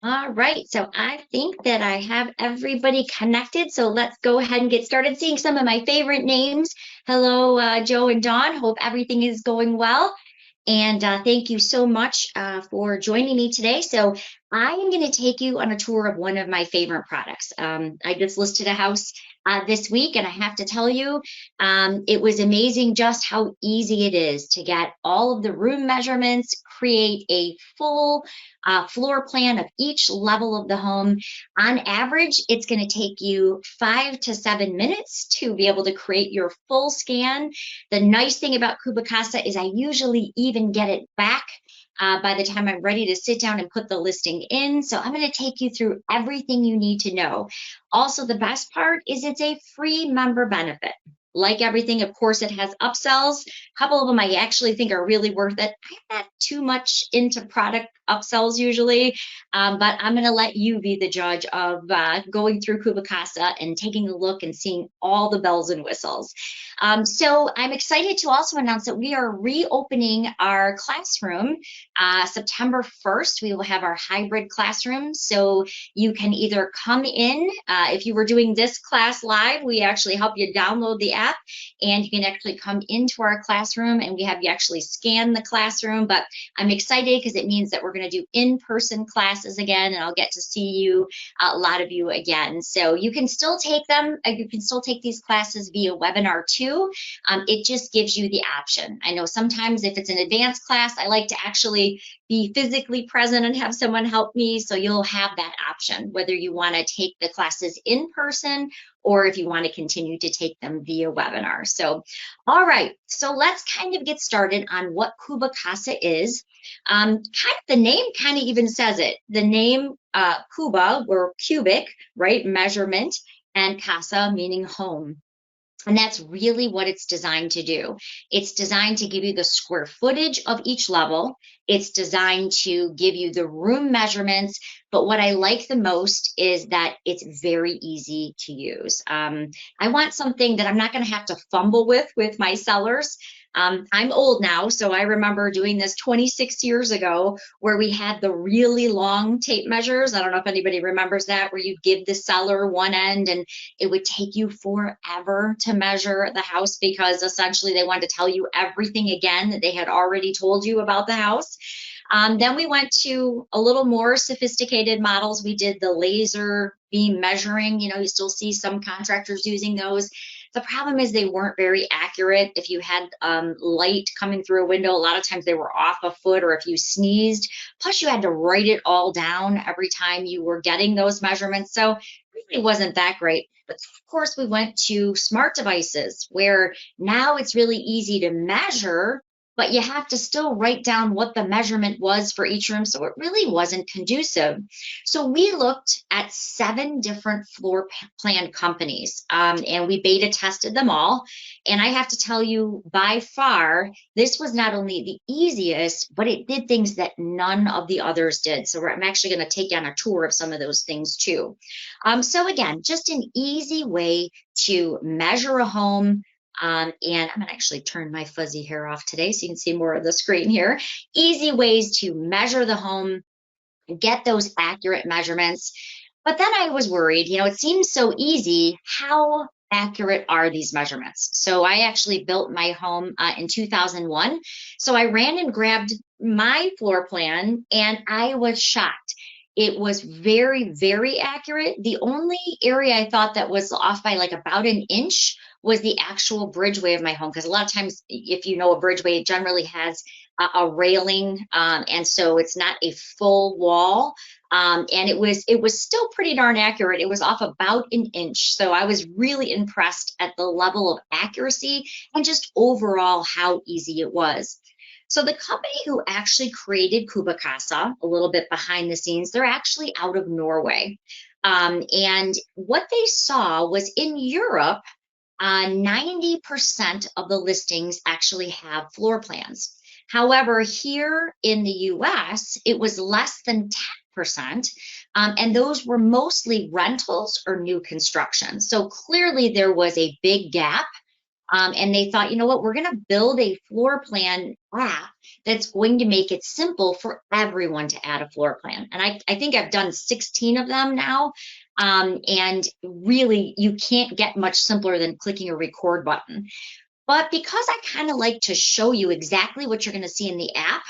All right, so I think that I have everybody connected. So let's go ahead and get started seeing some of my favorite names. Hello, Joe and Dawn. Hope everything is going well. And thank you so much for joining me today. So I am going to take you on a tour of one of my favorite products. I just listed a house this week, and I have to tell you, it was amazing just how easy it is to get all of the room measurements, create a full floor plan of each level of the home. On average, it's going to take you 5 to 7 minutes to be able to create your full scan. The nice thing about CubiCasa is I usually even get it back by the time I'm ready to sit down and put the listing in. So I'm going to take you through everything you need to know. Also, the best part is it's a free member benefit. Like everything, of course, it has upsells. A couple of them I actually think are really worth it. I'm not too much into product upsells usually, but I'm going to let you be the judge of going through CubiCasa and taking a look and seeing all the bells and whistles. So I'm excited to also announce that we are reopening our classroom September 1st. We will have our hybrid classroom. So you can either come in, if you were doing this class live, we actually help you download the app and you can actually come into our classroom and we have you actually scan the classroom. But I'm excited because it means that we're going to do in-person classes again and I'll get to see you, a lot of you again. So you can still take them, you can still take these classes via webinar too. It just gives you the option. I know sometimes if it's an advanced class, I like to actually be physically present and have someone help me. So you'll have that option, whether you want to take the classes in person or if you want to continue to take them via webinar. So, all right, so let's kind of get started on what CubiCasa is. Kind of the name kind of even says it. The name Cuba, or cubic, right, measurement, and casa meaning home. And that's really what it's designed to do. It's designed to give you the square footage of each level. It's designed to give you the room measurements. But what I like the most is that it's very easy to use. I want something that I'm not going to have to fumble with my sellers. I'm old now, so I remember doing this 26 years ago where we had the really long tape measures. I don't know if anybody remembers that, where you'd give the seller one end and it would take you forever to measure the house because essentially they wanted to tell you everything again that they had already told you about the house. Then we went to a little more sophisticated models. We did the laser beam measuring. You know, you still see some contractors using those. The problem is they weren't very accurate. If you had light coming through a window, a lot of times they were off a foot, or if you sneezed, plus you had to write it all down every time you were getting those measurements. So it really wasn't that great. But of course, we went to smart devices where now it's really easy to measure, but you have to still write down what the measurement was for each room. So it really wasn't conducive. So we looked at 7 different floor plan companies and we beta tested them all. And I have to tell you, by far, this was not only the easiest, but it did things that none of the others did. So I'm actually going to take you on a tour of some of those things too. So again, just an easy way to measure a home. And I'm going to actually turn my fuzzy hair off today so you can see more of the screen here. Easy ways to measure the home, get those accurate measurements. But then I was worried, you know, it seems so easy. How accurate are these measurements? So I actually built my home in 2001. So I ran and grabbed my floor plan and I was shocked. It was very, very accurate. The only area I thought that was off by like about an inch was the actual bridgeway of my home. Because a lot of times, if you know a bridgeway, it generally has a railing, and so it's not a full wall. And it was still pretty darn accurate. It was off about an inch. So I was really impressed at the level of accuracy and just overall how easy it was. So the company who actually created CubiCasa, a little bit behind the scenes, they're actually out of Norway. And what they saw was in Europe, 90% of the listings actually have floor plans. However, here in the US, it was less than 10%, and those were mostly rentals or new construction. So clearly there was a big gap And they thought, you know what, we're going to build a floor plan app that's going to make it simple for everyone to add a floor plan. And I think I've done 16 of them now. And really, you can't get much simpler than clicking a record button. But because I kind of like to show you exactly what you're going to see in the app,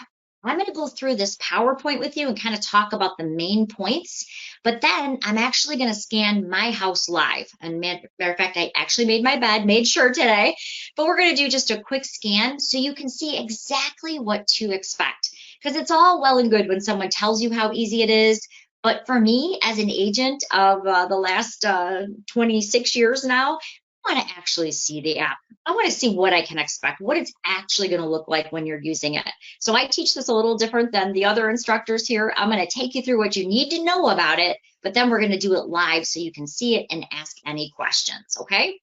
I'm going to go through this PowerPoint with you and kind of talk about the main points. But then I'm actually going to scan my house live. And matter of fact, I actually made my bed, made sure today. But we're going to do just a quick scan so you can see exactly what to expect. Because it's all well and good when someone tells you how easy it is. But for me, as an agent of the last 26 years now, I want to actually see the app. I want to see what I can expect, what it's actually going to look like when you're using it. So I teach this a little different than the other instructors here. I'm going to take you through what you need to know about it, but then we're going to do it live so you can see it and ask any questions, okay?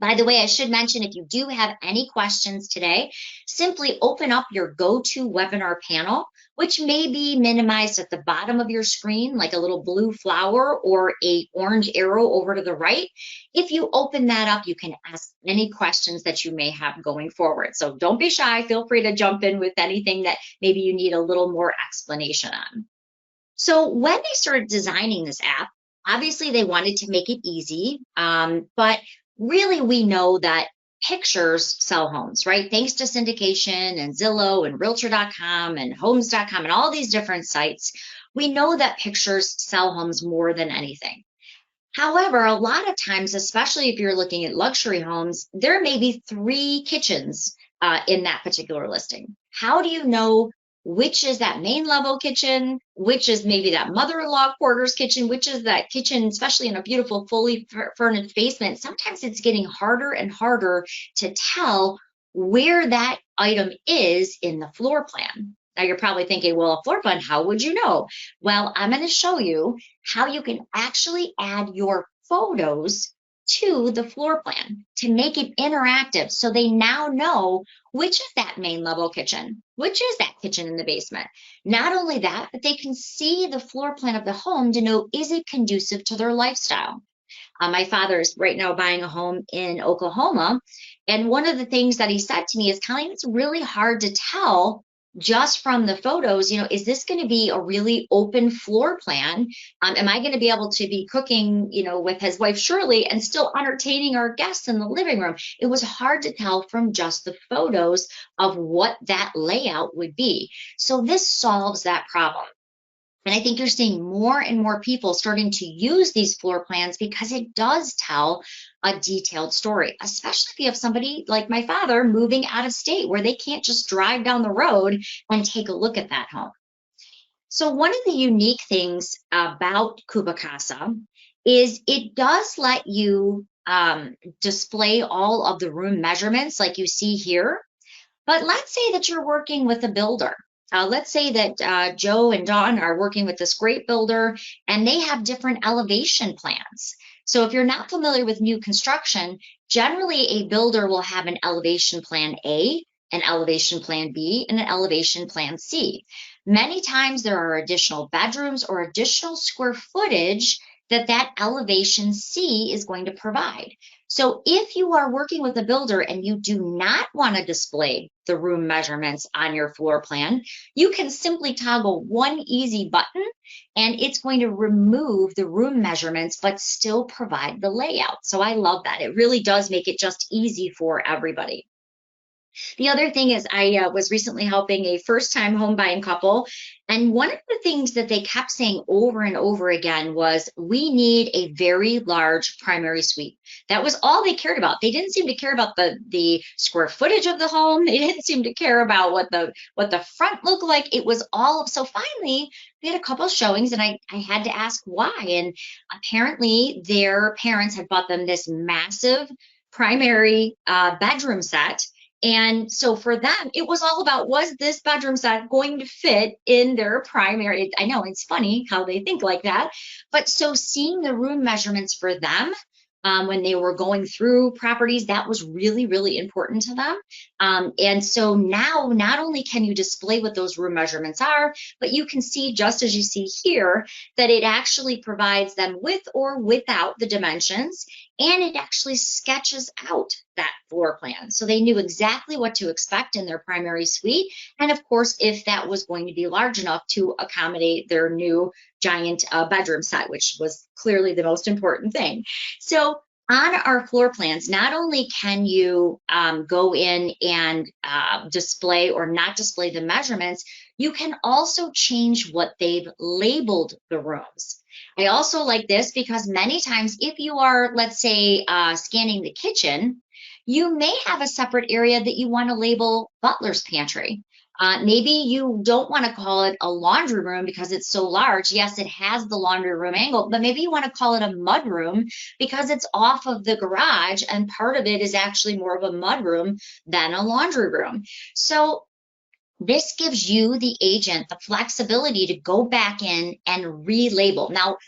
By the way, I should mention, if you do have any questions today, simply open up your GoToWebinar panel, which may be minimized at the bottom of your screen, like a little blue flower or a orange arrow over to the right. If you open that up, you can ask any questions that you may have going forward. So don't be shy. Feel free to jump in with anything that maybe you need a little more explanation on. So when they started designing this app, obviously they wanted to make it easy, but really we know that pictures sell homes, right? Thanks to syndication and Zillow and Realtor.com and Homes.com and all these different sites, we know that pictures sell homes more than anything. However, a lot of times, especially if you're looking at luxury homes, there may be 3 kitchens in that particular listing. How do you know which is that main level kitchen, which is maybe that mother-in-law quarters kitchen, which is that kitchen, especially in a beautiful fully furnished basement? Sometimes it's getting harder and harder to tell where that item is in the floor plan. Now you're probably thinking, well, a floor plan, how would you know? Well, I'm going to show you how you can actually add your photos to the floor plan to make it interactive, so they now know which is that main level kitchen, which is that kitchen in the basement. Not only that, but they can see the floor plan of the home to know, is it conducive to their lifestyle? My father is right now buying a home in Oklahoma. And one of the things that he said to me is, Colleen, it's really hard to tell just from the photos, is this going to be a really open floor plan? Am I going to be able to be cooking, with his wife Shirley and still entertaining our guests in the living room? It was hard to tell from just the photos of what that layout would be. So this solves that problem. And I think you're seeing more and more people starting to use these floor plans because it does tell a detailed story, especially if you have somebody like my father moving out of state where they can't just drive down the road and take a look at that home. So one of the unique things about CubiCasa is it does let you display all of the room measurements like you see here. But let's say that you're working with a builder. Let's say that Joe and Dawn are working with this great builder and they have different elevation plans. So if you're not familiar with new construction, generally a builder will have an elevation plan A, an elevation plan B, and an elevation plan C. Many times there are additional bedrooms or additional square footage that elevation C is going to provide. So if you are working with a builder and you do not want to display the room measurements on your floor plan, you can simply toggle one easy button and it's going to remove the room measurements but still provide the layout. So I love that. It really does make it just easy for everybody. The other thing is I was recently helping a first-time home buying couple, and one of the things that they kept saying over and over again was, we need a very large primary suite. That was all they cared about. They didn't seem to care about the square footage of the home. They didn't seem to care about what the front looked like. It was all, so finally we had a couple of showings and I had to ask why. And apparently their parents had bought them this massive primary bedroom set. And so for them, it was all about, was this bedroom set going to fit in their primary? I know it's funny how they think like that, but so seeing the room measurements for them when they were going through properties, that was really, really important to them. And so now not only can you display what those room measurements are, but you can see, just as you see here, that it actually provides them with or without the dimensions. and it actually sketches out that floor plan. So they knew exactly what to expect in their primary suite. And of course, if that was going to be large enough to accommodate their new giant bedroom set, which was clearly the most important thing. So on our floor plans, not only can you go in and display or not display the measurements, you can also change what they've labeled the rooms. I also like this because many times, if you are, let's say, scanning the kitchen, you may have a separate area that you want to label butler's pantry. Maybe you don't want to call it a laundry room because it's so large. Yes, it has the laundry room angle, but maybe you want to call it a mud room because it's off of the garage and part of it is actually more of a mud room than a laundry room. So this gives you, the agent, the flexibility to go back in and relabel. Now,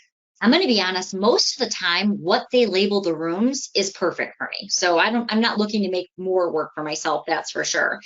I'm going to be honest, most of the time, what they label the rooms is perfect for me. So I'm not looking to make more work for myself, that's for sure.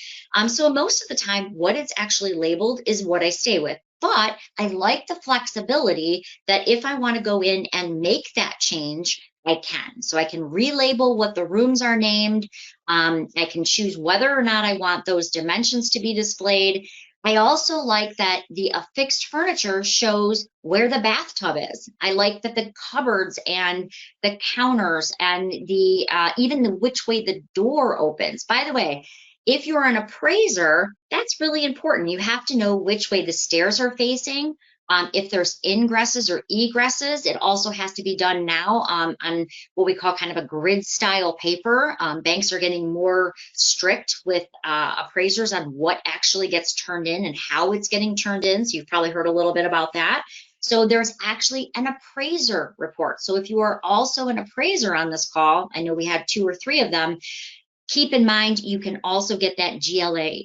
So most of the time, what it's actually labeled is what I stay with. But I like the flexibility that if I want to go in and make that change, I can. So I can relabel what the rooms are named. I can choose whether or not I want those dimensions to be displayed. I also like that the affixed furniture shows where the bathtub is. I like that the cupboards and the counters and the even the which way the door opens. By the way, if you're an appraiser, that's really important. You have to know which way the stairs are facing. If there's ingresses or egresses, it also has to be done now on what we call kind of a grid style paper. Banks are getting more strict with appraisers on what actually gets turned in and how it's getting turned in. So you've probably heard a little bit about that. So there's actually an appraiser report. So if you are also an appraiser on this call, I know we had 2 or 3 of them, keep in mind you can also get that GLA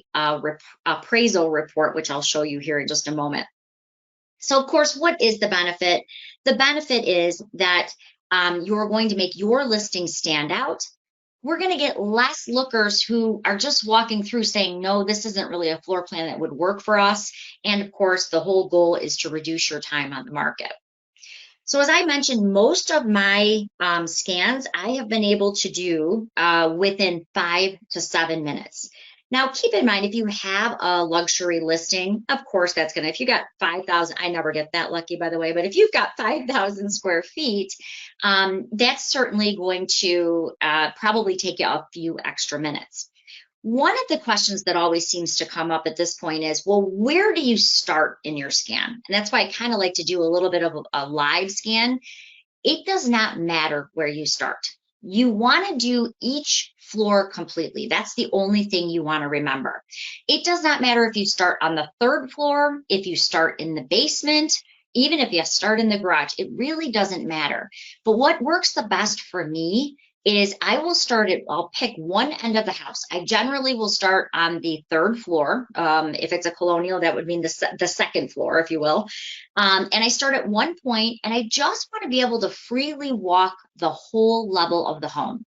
appraisal report, which I'll show you here in just a moment. So, of course, what is the benefit? The benefit is that you're going to make your listing stand out. We're going to get less lookers who are just walking through saying, no, this isn't really a floor plan that would work for us. And of course, the whole goal is to reduce your time on the market. So as I mentioned, most of my scans I have been able to do within 5 to 7 minutes. Now, keep in mind, if you have a luxury listing, of course, that's going to, if you got 5,000, I never get that lucky, by the way, but if you've got 5,000 square feet, that's certainly going to probably take you a few extra minutes. One of the questions that always seems to come up at this point is, well, where do you start in your scan? And that's why I kind of like to do a little bit of a live scan. It does not matter where you start. You want to do each floor completely. That's the only thing you want to remember. It does not matter if you start on the 3rd floor, if you start in the basement, even if you start in the garage. It really doesn't matter. But what works the best for me is I'll pick one end of the house. I generally will start on the 3rd floor. If it's a colonial, that would mean the 2nd floor, if you will. And I start at one point, and I just want to be able to freely walk the whole level of the home.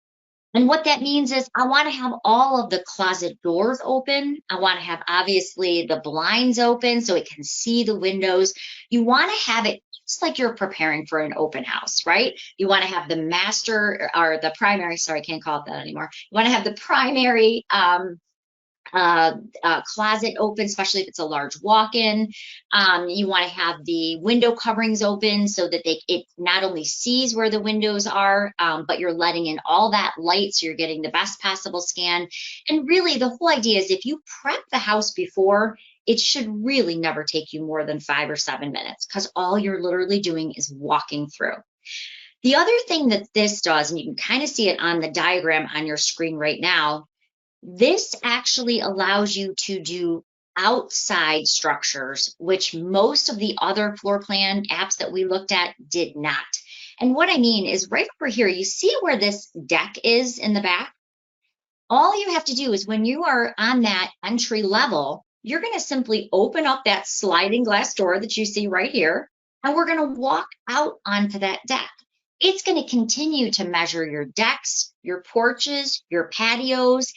And what that means is I want to have all of the closet doors open. I want to have, obviously, the blinds open so it can see the windows. You want to have it just like you're preparing for an open house, right? You want to have the master or the primary, sorry, I can't call it that anymore. You want to have the primary closet open, especially if it's a large walk-in. You want to have the window coverings open so that it not only sees where the windows are, but you're letting in all that light so you're getting the best possible scan. And really, the whole idea is if you prep the house before, it should really never take you more than 5 or 7 minutes because all you're literally doing is walking through. The other thing that this does, and you can kind of see it on the diagram on your screen right now, this actually allows you to do outside structures, which most of the other floor plan apps that we looked at did not. And what I mean is right over here, you see where this deck is in the back? All you have to do is when you are on that entry level, you're going to simply open up that sliding glass door that you see right here, and we're going to walk out onto that deck. It's going to continue to measure your decks, your porches, your patios.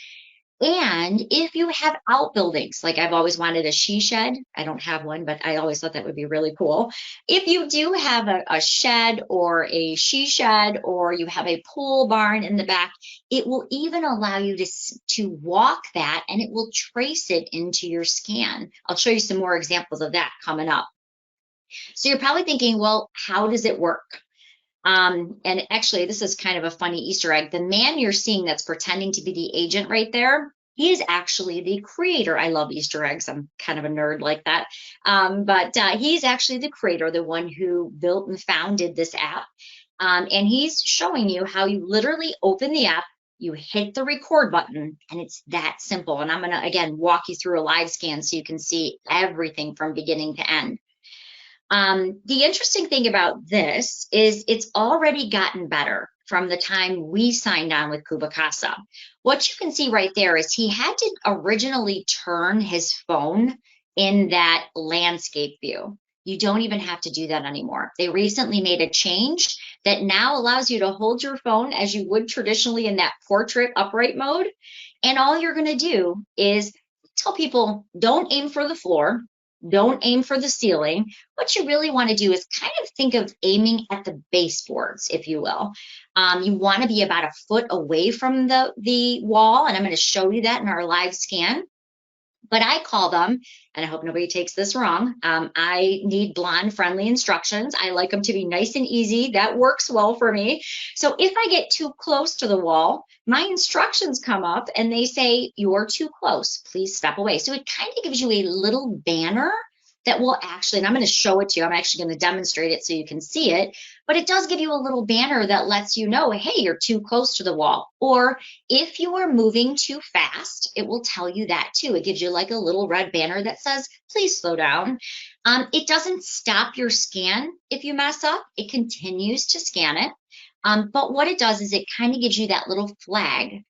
And if you have outbuildings, like I've always wanted a she shed, I don't have one, but I always thought that would be really cool. If you do have a shed or a she shed, or you have a pole barn in the back, it will even allow you to walk that, and it will trace it into your scan. I'll show you some more examples of that coming up. So you're probably thinking, well, how does it work? And actually, this is kind of a funny Easter egg. The man you're seeing that's pretending to be the agent right there, he is actually the creator. I love Easter eggs. I'm kind of a nerd like that. But he's actually the creator, the one who built and founded this app. And he's showing you how you literally open the app, you hit the record button, and it's that simple. And I'm going to, again, walk you through a live scan so you can see everything from beginning to end. The interesting thing about this is it's already gotten better from the time we signed on with CubiCasa. What you can see right there is he had to originally turn his phone in that landscape view. You don't even have to do that anymore. They recently made a change that now allows you to hold your phone as you would traditionally in that portrait upright mode. And all you're going to do is tell people, don't aim for the floor. Don't aim for the ceiling. What you really want to do is kind of think of aiming at the baseboards, if you will. You want to be about a foot away from the wall, and I'm going to show you that in our live scan. But I call them, and I hope nobody takes this wrong, I need blonde friendly instructions. I like them to be nice and easy. That works well for me. So if I get too close to the wall, my instructions come up and they say, you're too close, please step away. So it kind of gives you a little banner that will actually, and I'm going to show it to you. I'm actually going to demonstrate it so you can see it, but it does give you a little banner that lets you know, hey, you're too close to the wall. Or if you are moving too fast, it will tell you that too. It gives you like a little red banner that says, please slow down. It doesn't stop your scan if you mess up. It continues to scan it. But what it does is it kind of gives you that little flag.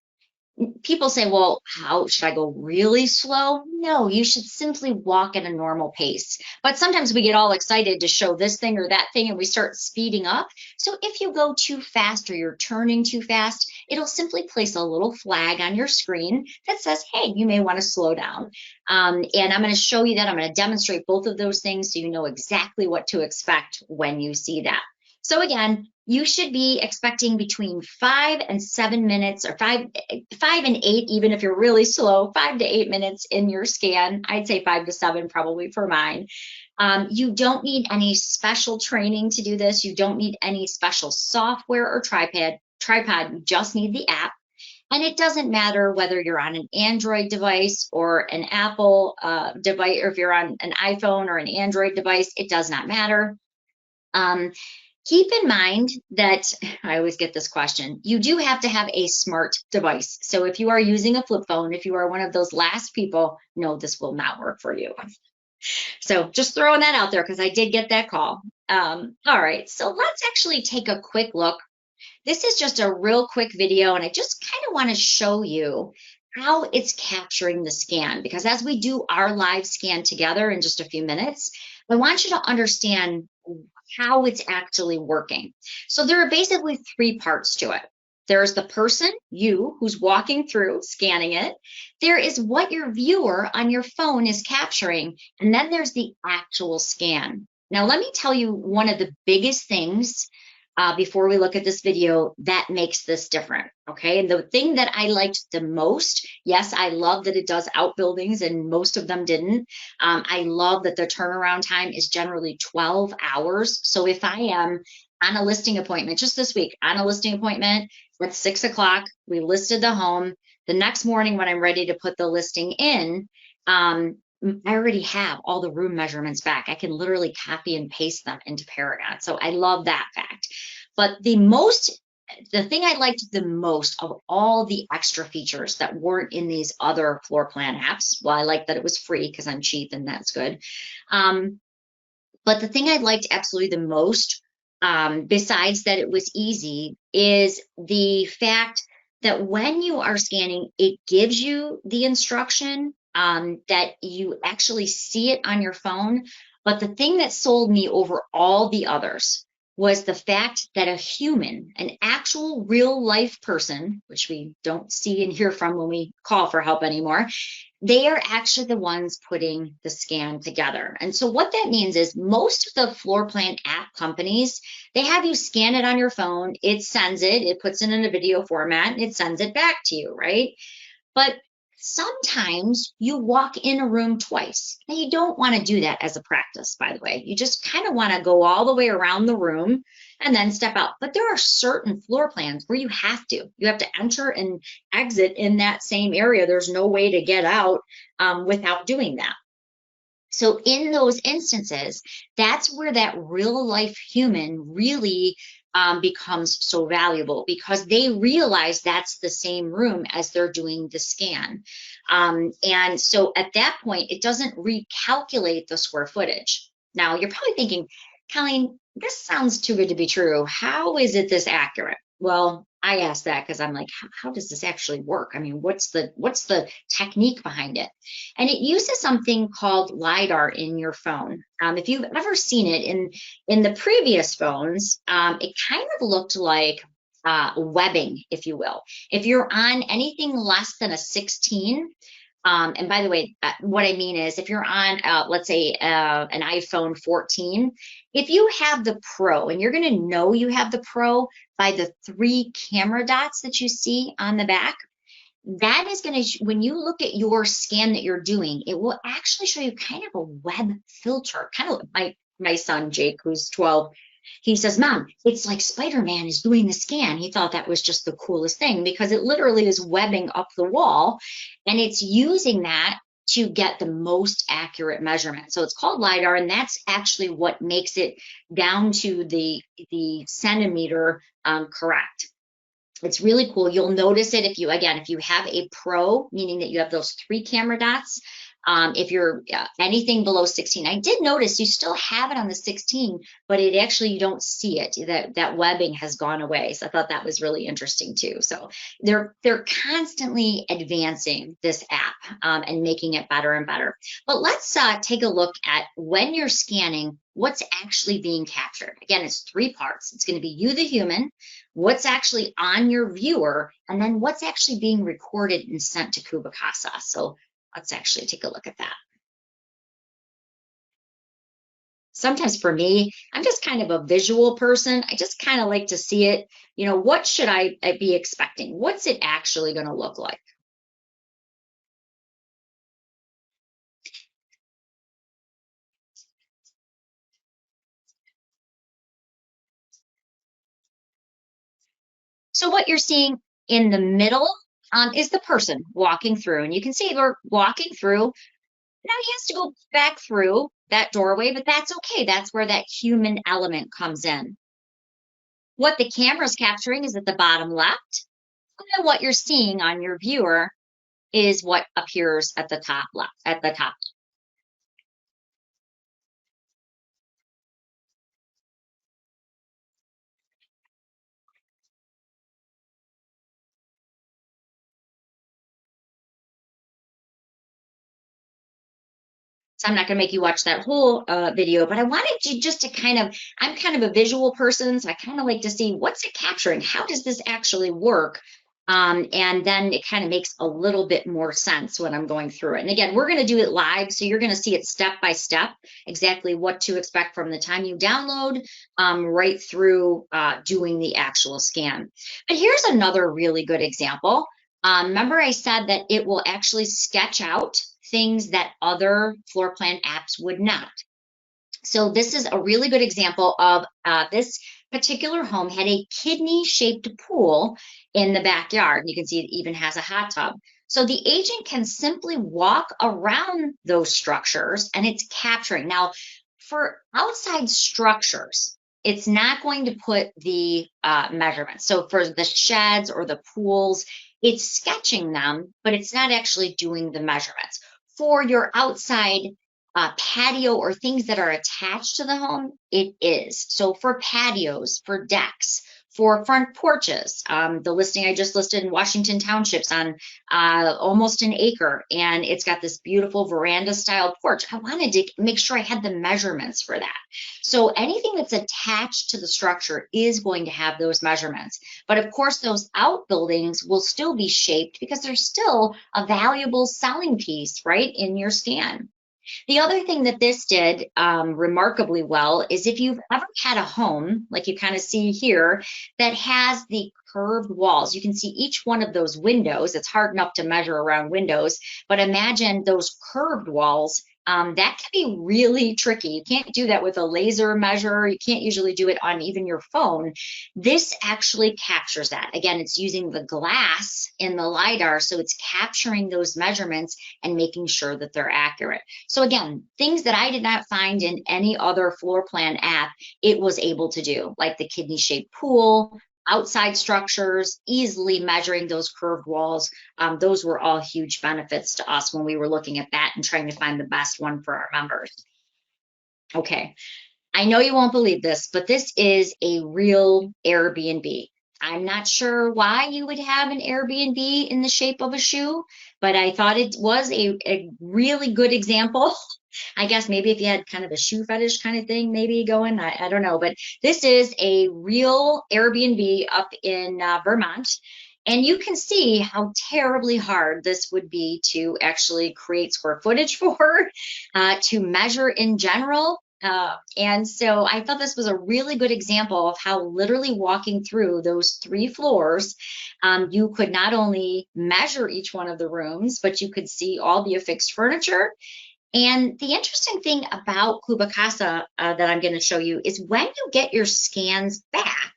People say, well, how should I go really slow? No, you should simply walk at a normal pace. But sometimes we get all excited to show this thing or that thing and we start speeding up. So if you go too fast or you're turning too fast, it'll simply place a little flag on your screen that says, hey, you may want to slow down. And I'm going to show you that. I'm going to demonstrate both of those things so you know exactly what to expect when you see that. So again, you should be expecting between 5 and 7 minutes, or 5 and 8, even if you're really slow, 5 to 8 minutes in your scan. I'd say 5 to 7 probably for mine. You don't need any special training to do this. You don't need any special software or tripod. You just need the app. And it doesn't matter whether you're on an Android device or an Apple device, or if you're on an iPhone or an Android device, it does not matter. Keep in mind that I always get this question. You do have to have a smart device. So if you are using a flip phone, if you are one of those last people, no, this will not work for you. So just throwing that out there because I did get that call. All right, so let's actually take a quick look. This is just a real quick video, and I just kind of want to show you how it's capturing the scan, because as we do our live scan together in just a few minutes, I want you to understand how it's actually working. So there are basically 3 parts to it. There's the person, you, who's walking through, scanning it. There is what your viewer on your phone is capturing, and then there's the actual scan. Now, let me tell you one of the biggest things before we look at this video that makes this different, okay? And the thing that I liked the most, yes, I love that it does outbuildings and most of them didn't. I love that the turnaround time is generally 12 hours. So if I am on a listing appointment, just this week, on a listing appointment at 6 o'clock, we listed the home. The next morning when I'm ready to put the listing in, I already have all the room measurements back. I can literally copy and paste them into Paragon. So I love that fact. But the thing I liked the most of all the extra features that weren't in these other floor plan apps, well, I like that it was free because I'm cheap and that's good. But the thing I liked absolutely the most, besides that it was easy, is the fact that when you are scanning, it gives you the instruction that you actually see it on your phone. But the thing that sold me over all the others was the fact that a human, an actual real life person, which we don't see and hear from when we call for help anymore, they are actually the ones putting the scan together. And so what that means is most of the floor plan app companies, they have you scan it on your phone, it sends it, it puts it in a video format, and it sends it back to you, right? But sometimes you walk in a room twice. Now, you don't want to do that as a practice, by the way. You just kind of want to go all the way around the room and then step out. But there are certain floor plans where you have to. You have to enter and exit in that same area. There's no way to get out without doing that. So in those instances, that's where that real life human really becomes so valuable, because they realize that's the same room as they're doing the scan. And so at that point, it doesn't recalculate the square footage. Now you're probably thinking, Colleen, this sounds too good to be true. How is it this accurate? Well, I asked that because I'm like, how does this actually work? I mean, what's the technique behind it? And it uses something called LiDAR in your phone. If you've ever seen it in the previous phones, it kind of looked like webbing, if you will. If you're on anything less than a 16, and by the way, what I mean is if you're on, let's say, an iPhone 14, if you have the Pro, and you're going to know you have the Pro by the 3 camera dots that you see on the back, that is going to, when you look at your scan that you're doing, it will actually show you kind of a web filter, kind of like my son, Jake, who's 12. He says, Mom, it's like Spider-Man is doing the scan. He thought that was just the coolest thing because it literally is webbing up the wall, and it's using that to get the most accurate measurement. So it's called LiDAR, and that's actually what makes it down to the centimeter correct. It's really cool. You'll notice it if you have a Pro, meaning that you have those 3 camera dots. If you're anything below 16, I did notice you still have it on the 16, but it actually, you don't see it. That webbing has gone away. So I thought that was really interesting too. So they're constantly advancing this app and making it better and better. But let's take a look at when you're scanning, what's actually being captured. Again, it's 3 parts. It's going to be you, the human, what's actually on your viewer, and then what's actually being recorded and sent to CubiCasa. So let's actually take a look at that. Sometimes for me, I'm just kind of a visual person. I just kind of like to see it. You know, what should I be expecting? What's it actually going to look like? So what you're seeing in the middle is the person walking through. And you can see we're walking through. Now he has to go back through that doorway, but that's okay. That's where that human element comes in. What the camera's capturing is at the bottom left, and then what you're seeing on your viewer is what appears at the top left, at the top. So I'm not going to make you watch that whole video, but I wanted you just to kind of, I'm kind of a visual person, so I kind of like to see what's it capturing? How does this actually work? And then it kind of makes a little bit more sense when I'm going through it. And again, we're going to do it live, so you're going to see it step by step, exactly what to expect from the time you download right through doing the actual scan. But here's another really good example. Remember I said that it will actually sketch out things that other floor plan apps would not. So this is a really good example of this particular home had a kidney-shaped pool in the backyard. You can see it even has a hot tub. So the agent can simply walk around those structures and it's capturing. Now, for outside structures, it's not going to put the measurements. So for the sheds or the pools, it's sketching them, but it's not actually doing the measurements. For your outside patio or things that are attached to the home, it is. So for patios, for decks, for front porches. The listing I just listed in Washington Township's on almost an acre, and it's got this beautiful veranda style porch. I wanted to make sure I had the measurements for that. So anything that's attached to the structure is going to have those measurements. But of course, those outbuildings will still be shaped because they're still a valuable selling piece, right, in your scan. The other thing that this did remarkably well is if you've ever had a home, like you kind of see here, that has the curved walls, you can see each one of those windows. It's hard enough to measure around windows, but imagine those curved walls. That can be really tricky. You can't do that with a laser measure. You can't usually do it on even your phone. This actually captures that. Again, it's using the glass in the LiDAR, so it's capturing those measurements and making sure that they're accurate. So again, things that I did not find in any other floor plan app, it was able to do, like the kidney-shaped pool, outside structures, easily measuring those curved walls. Those were all huge benefits to us when we were looking at that and trying to find the best one for our members. Okay, I know you won't believe this, but this is a real Airbnb. I'm not sure why you would have an Airbnb in the shape of a shoe, but I thought it was a really good example. I guess maybe if you had kind of a shoe fetish kind of thing, maybe going, I don't know. But this is a real Airbnb up in Vermont. And you can see how terribly hard this would be to actually create square footage for, to measure in general. And so I thought this was a really good example of how literally walking through those 3 floors, you could not only measure each one of the rooms, but you could see all the affixed furniture. And the interesting thing about CubiCasa that I'm going to show you is when you get your scans back,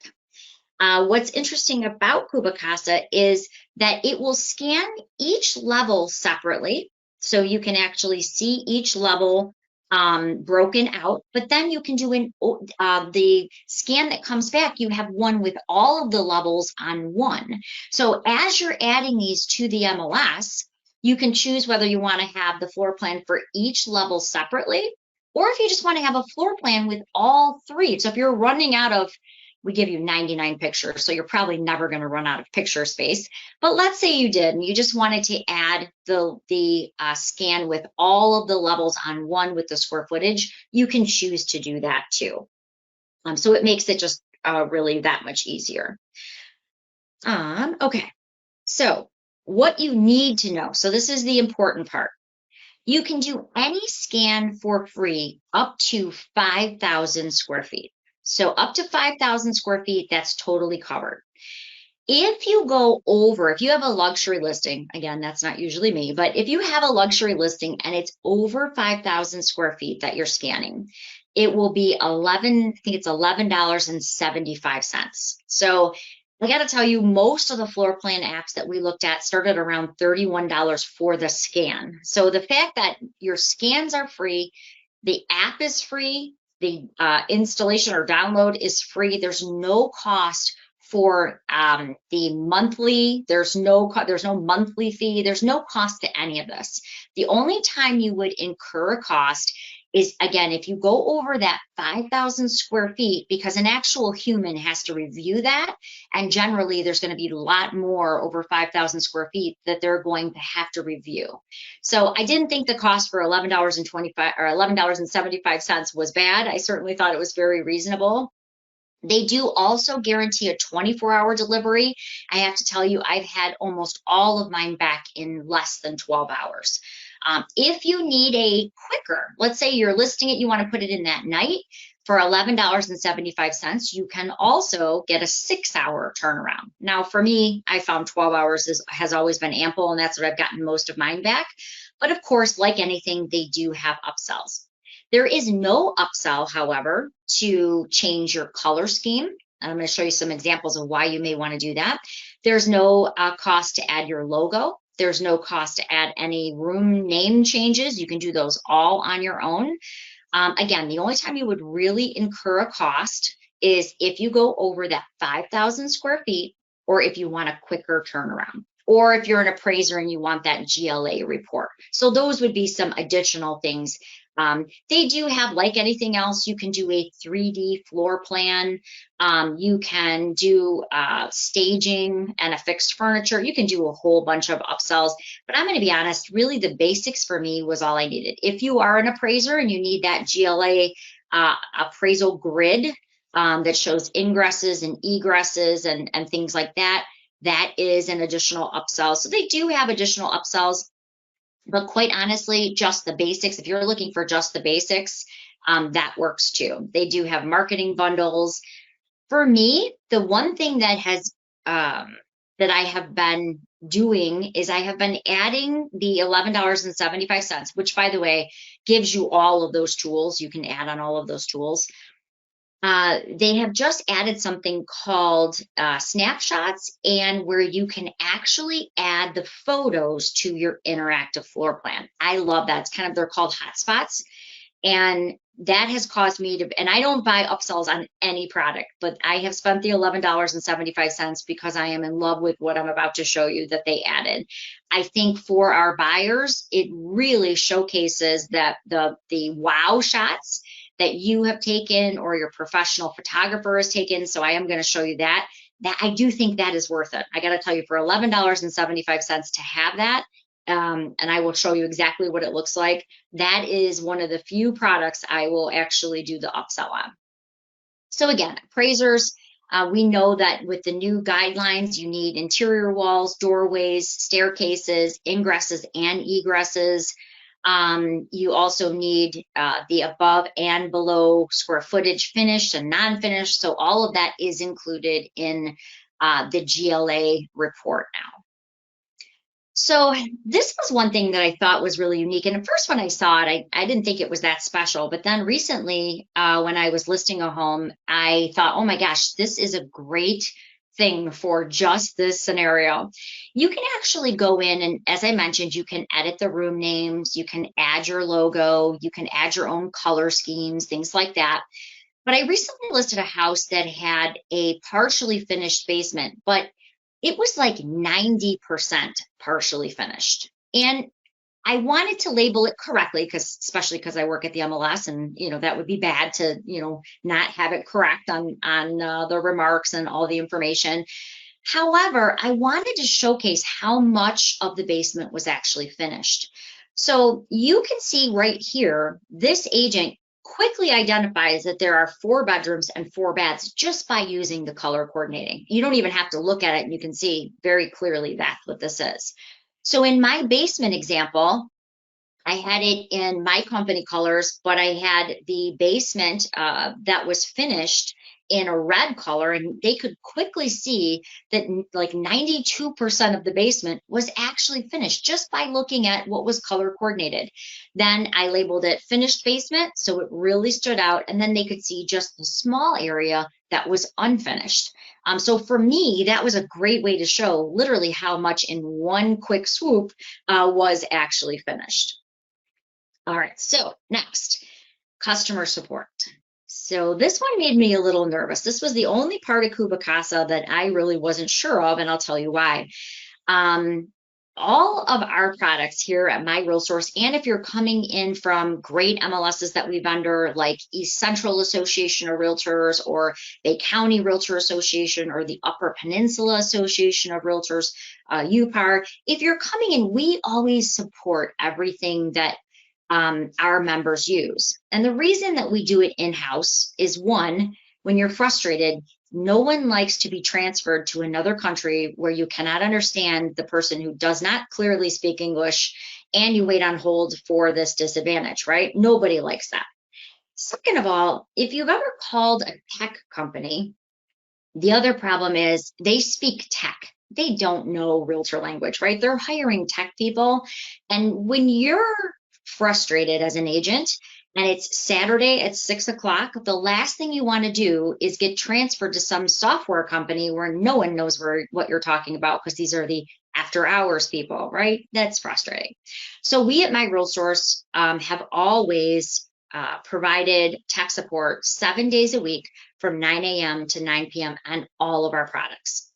what's interesting about CubiCasa is that it will scan each level separately. So you can actually see each level broken out, but then you can do the scan that comes back, you have one with all of the levels on one. So as you're adding these to the MLS, you can choose whether you want to have the floor plan for each level separately, or if you just want to have a floor plan with all 3. So if you're running out of, we give you 99 pictures, so you're probably never going to run out of picture space. But let's say you did, and you just wanted to add the scan with all of the levels on one with the square footage, you can choose to do that too. So it makes it just really that much easier. Okay, so what you need to know, so this is the important part. You can do any scan for free up to 5,000 square feet. So up to 5,000 square feet, that's totally covered. If you go over, if you have a luxury listing, again, that's not usually me, but if you have a luxury listing and it's over 5,000 square feet that you're scanning, it will be $11.75. So I got to tell you, most of the floor plan apps that we looked at started around $31 for the scan. So the fact that your scans are free, the app is free, the installation or download is free. There's no cost for the monthly. There's no monthly fee. There's no cost to any of this. The only time you would incur a cost is, again, if you go over that 5,000 square feet, because an actual human has to review that. And generally, there's going to be a lot more over 5,000 square feet that they're going to have to review. So I didn't think the cost for $11.75 was bad. I certainly thought it was very reasonable. They do also guarantee a 24-hour delivery. I have to tell you, I've had almost all of mine back in less than 12 hours. If you need a quicker, let's say you're listing it, you want to put it in that night, for $11.75, you can also get a 6-hour turnaround. Now, for me, I found 12 hours has always been ample, and that's what I've gotten most of mine back. But of course, like anything, they do have upsells. There is no upsell, however, to change your color scheme. I'm going to show you some examples of why you may want to do that. There's no cost to add your logo. There's no cost to add any room name changes. You can do those all on your own. Again, the only time you would really incur a cost is if you go over that 5,000 square feet, or if you want a quicker turnaround, or if you're an appraiser and you want that GLA report. So those would be some additional things. They do have, like anything else, you can do a 3D floor plan. You can do staging and a fixed furniture. You can do a whole bunch of upsells. But I'm going to be honest, really the basics for me was all I needed. If you are an appraiser and you need that GLA appraisal grid that shows ingresses and egresses and things like that, that is an additional upsell. So they do have additional upsells. But quite honestly, just the basics, if you're looking for just the basics, that works too. They do have marketing bundles. For me, the one thing that that I have been doing is I have been adding the $11.75, which, by the way, gives you all of those tools. You can add on all of those tools. They have just added something called snapshots, and where you can actually add the photos to your interactive floor plan. I love that. It's kind of, they're called hotspots. And that has caused me to, and I don't buy upsells on any product, but I have spent the $11.75 because I am in love with what I'm about to show you that they added. I think for our buyers, it really showcases that the wow shots that you have taken or your professional photographer has taken. So I am going to show you that. I do think that is worth it. I got to tell you, for $11.75 to have that, and I will show you exactly what it looks like. That is one of the few products I will actually do the upsell on. So again, appraisers, we know that with the new guidelines, you need interior walls, doorways, staircases, ingresses and egresses. You also need the above and below square footage finished and non-finished. So all of that is included in the GLA report now. So this was one thing that I thought was really unique. And at first when I saw it, I didn't think it was that special. But then recently, when I was listing a home, I thought, oh my gosh, this is a great thing for just this scenario. You can actually go in and, as I mentioned, you can edit the room names, you can add your logo, you can add your own color schemes, things like that. But I recently listed a house that had a partially finished basement, but it was like 90% partially finished. And I wanted to label it correctly, because especially because I work at the MLS, and that would be bad to not have it correct on the remarks and all the information. However, I wanted to showcase how much of the basement was actually finished. So you can see right here, this agent quickly identifies that there are 4 bedrooms and 4 baths just by using the color coordinating. You don't even have to look at it, and you can see very clearly that's what this is. So in my basement example, I had it in my company colors, but I had the basement that was finished in a red color, and they could quickly see that like 92% of the basement was actually finished just by looking at what was color coordinated. Then I labeled it finished basement, so it really stood out, and then they could see just the small area that was unfinished. So for me, that was a great way to show literally how much in one quick swoop was actually finished. All right, so next, customer support. So this one made me a little nervous. This was the only part of CubiCasa that I really wasn't sure of, and I'll tell you why. All of our products here at My Real Source, and if you're coming in from great MLSs that we vendor, like East Central Association of Realtors or Bay County Realtor Association or the Upper Peninsula Association of Realtors, UPAR, if you're coming in, we always support everything that our members use. And the reason that we do it in-house is, one, when you're frustrated, no one likes to be transferred to another country where you cannot understand the person who does not clearly speak English, and you wait on hold for this disadvantage, right? Nobody likes that. Second of all, if you've ever called a tech company, the other problem is they speak tech. They don't know realtor language, right? They're hiring tech people. And when you're frustrated as an agent and it's Saturday at 6 o'clock, the last thing you want to do is get transferred to some software company where no one knows what you're talking about, because these are the after hours people, right? That's frustrating. So we at My Real Source have always provided tech support 7 days a week from 9 a.m. to 9 p.m. on all of our products.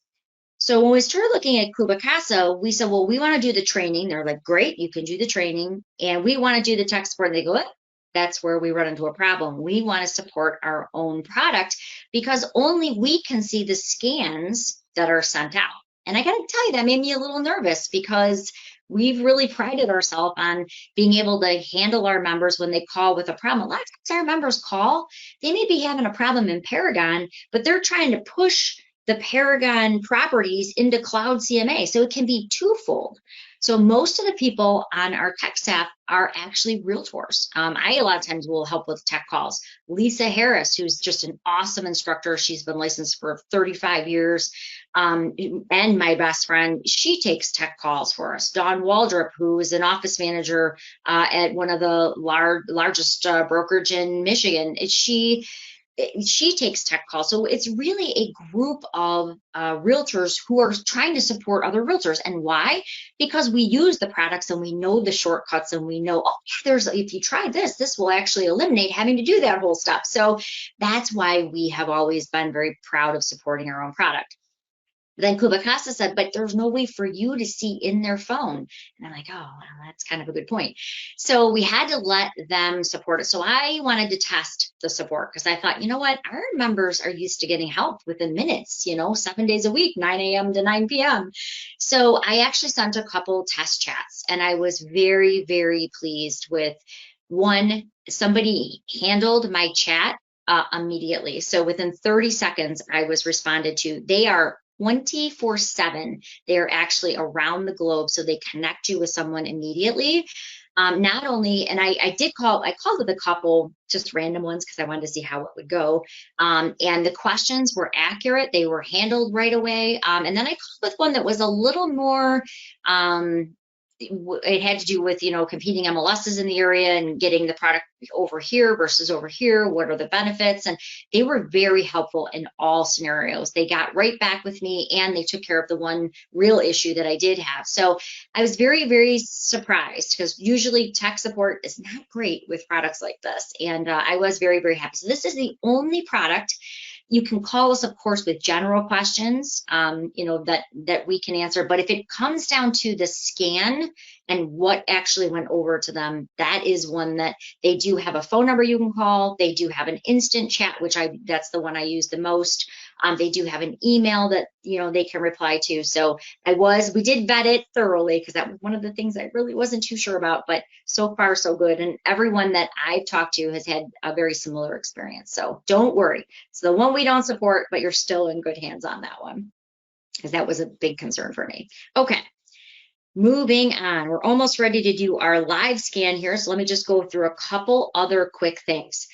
So when we started looking at CubiCasa, we said, well, we want to do the training. They're like, great, you can do the training. And we want to do the tech support. And they go, what? that's where we run into a problem. We want to support our own product because only we can see the scans that are sent out. And I got to tell you, that made me a little nervous because we've really prided ourselves on being able to handle our members when they call with a problem. A lot of times our members call, they may be having a problem in Paragon, but they're trying to push the Paragon properties into Cloud CMA. So it can be twofold. So most of the people on our tech staff are actually realtors. I a lot of times will help with tech calls. Lisa Harris, who's just an awesome instructor. She's been licensed for 35 years. And my best friend, she takes tech calls for us. Dawn Waldrop, who is an office manager at one of the largest brokerage in Michigan. She takes tech calls. So it's really a group of realtors who are trying to support other realtors. And why? Because we use the products and we know the shortcuts and we know, oh, if you try this, this will actually eliminate having to do that whole stuff. So that's why we have always been very proud of supporting our own product. Then CubiCasa said, but there's no way for you to see in their phone. And I'm like, oh, well, that's kind of a good point. So we had to let them support it. So I wanted to test the support because I thought, you know what, our members are used to getting help within minutes, 7 days a week, 9 a.m. to 9 p.m. So I actually sent a couple test chats and I was very, very pleased with one. Somebody handled my chat immediately. So within 30 seconds, I was responded to. They are 24/7. They're actually around the globe, so they connect you with someone immediately. Not only, and I called with a couple, just random ones, because I wanted to see how it would go. And the questions were accurate. They were handled right away. And then I called with one that was a little more, it had to do with, competing MLSs in the area and getting the product over here versus over here. What are the benefits? And they were very helpful in all scenarios. They got right back with me and they took care of the one real issue that I did have. So I was very, very surprised because usually tech support is not great with products like this. And I was very, very happy. So this is the only product. You can call us, of course, with general questions, that we can answer. But if it comes down to the scan and what actually went over to them, that is one that they do have a phone number you can call. They do have an instant chat, that's the one I use the most. They do have an email that, they can reply to. So we did vet it thoroughly because that was one of the things I really wasn't too sure about, but so far so good. And everyone that I've talked to has had a very similar experience. So don't worry. It's the one we don't support, but you're still in good hands on that one because that was a big concern for me. Okay. Moving on, we're almost ready to do our live scan here. So let me just go through a couple other quick things.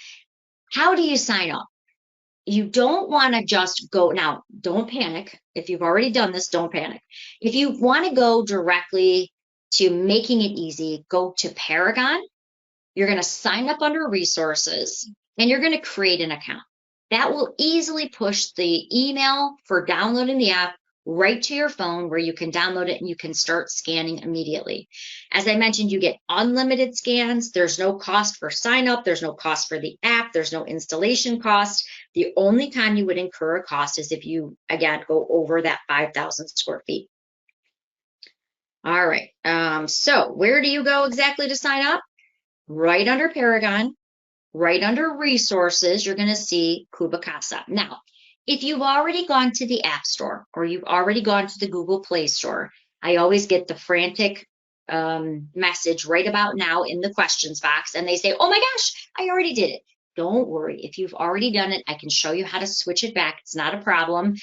How do you sign up? You don't want to just go now. Don't panic. If you've already done this, don't panic. If you want to go directly to making it easy, go to Paragon. You're going to sign up under resources and you're going to create an account. That will easily push the email for downloading the app right to your phone where you can download it and you can start scanning immediately. As I mentioned, you get unlimited scans. There's no cost for sign up. There's no cost for the app. There's no installation cost. The only time you would incur a cost is if you, again, go over that 5,000 square feet. All right. So where do you go exactly to sign up? Right under Paragon, right under resources, you're going to see CubiCasa. Now, if you've already gone to the App Store or you've already gone to the Google Play Store, I always get the frantic message right about now in the questions box, and they say, oh my gosh, I already did it. Don't worry. If you've already done it, I can show you how to switch it back. It's not a problem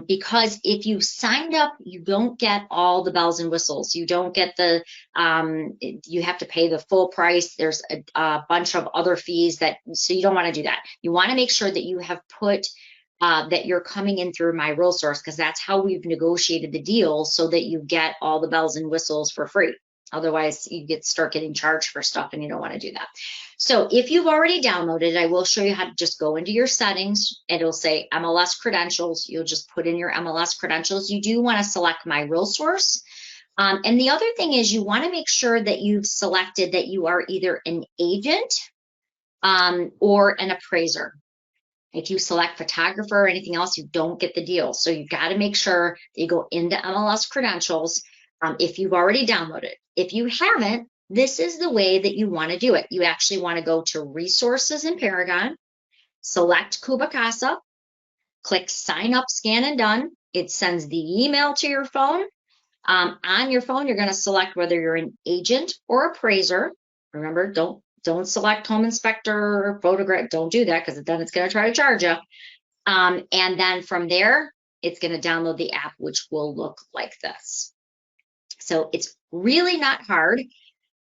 because if you signed up, you don't get all the bells and whistles. You don't get you have to pay the full price. There's a bunch of other fees so you don't want to do that. You want to make sure that you have put that you're coming in through My Real Source because that's how we've negotiated the deal so that you get all the bells and whistles for free. Otherwise, you start getting charged for stuff and you don't want to do that. So if you've already downloaded, I will show you how to just go into your settings. It'll say MLS credentials. You'll just put in your MLS credentials. You do want to select My Real Source. And the other thing is you want to make sure that you've selected that you are either an agent or an appraiser. If you select photographer or anything else, you don't get the deal. So you've got to make sure that you go into MLS credentials if you've already downloaded. If you haven't, this is the way that you want to do it. You actually want to go to Resources in Paragon, select CubiCasa, click Sign Up, Scan, and Done. It sends the email to your phone. On your phone, you're going to select whether you're an agent or appraiser. Remember, don't select home inspector or photograph. Don't do that because then it's going to try to charge you. And then from there, it's going to download the app, which will look like this. So it's really not hard.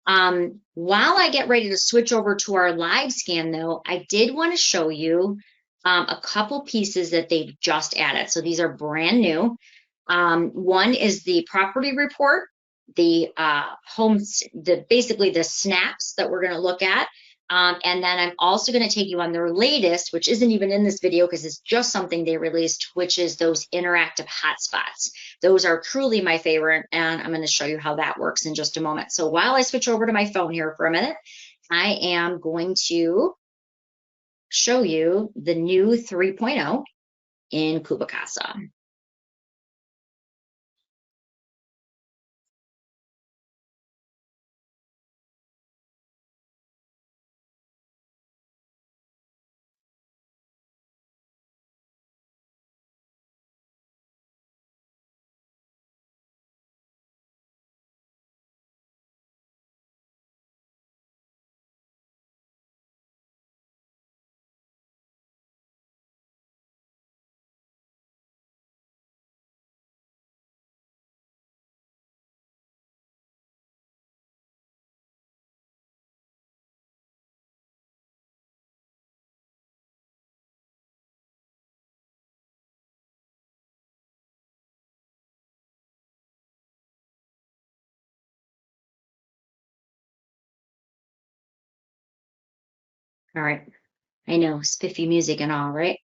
While I get ready to switch over to our live scan, though, I did want to show you a couple pieces that they've just added. So these are brand new. One is the property report, the basically the snaps that we're going to look at. And then I'm also going to take you on their latest, which isn't even in this video because it's just something they released, which is those interactive hotspots. Those are truly my favorite, and I'm going to show you how that works in just a moment. So while I switch over to my phone here for a minute, I am going to show you the new 3.0 in CubiCasa. All right. I know, spiffy music and all, right?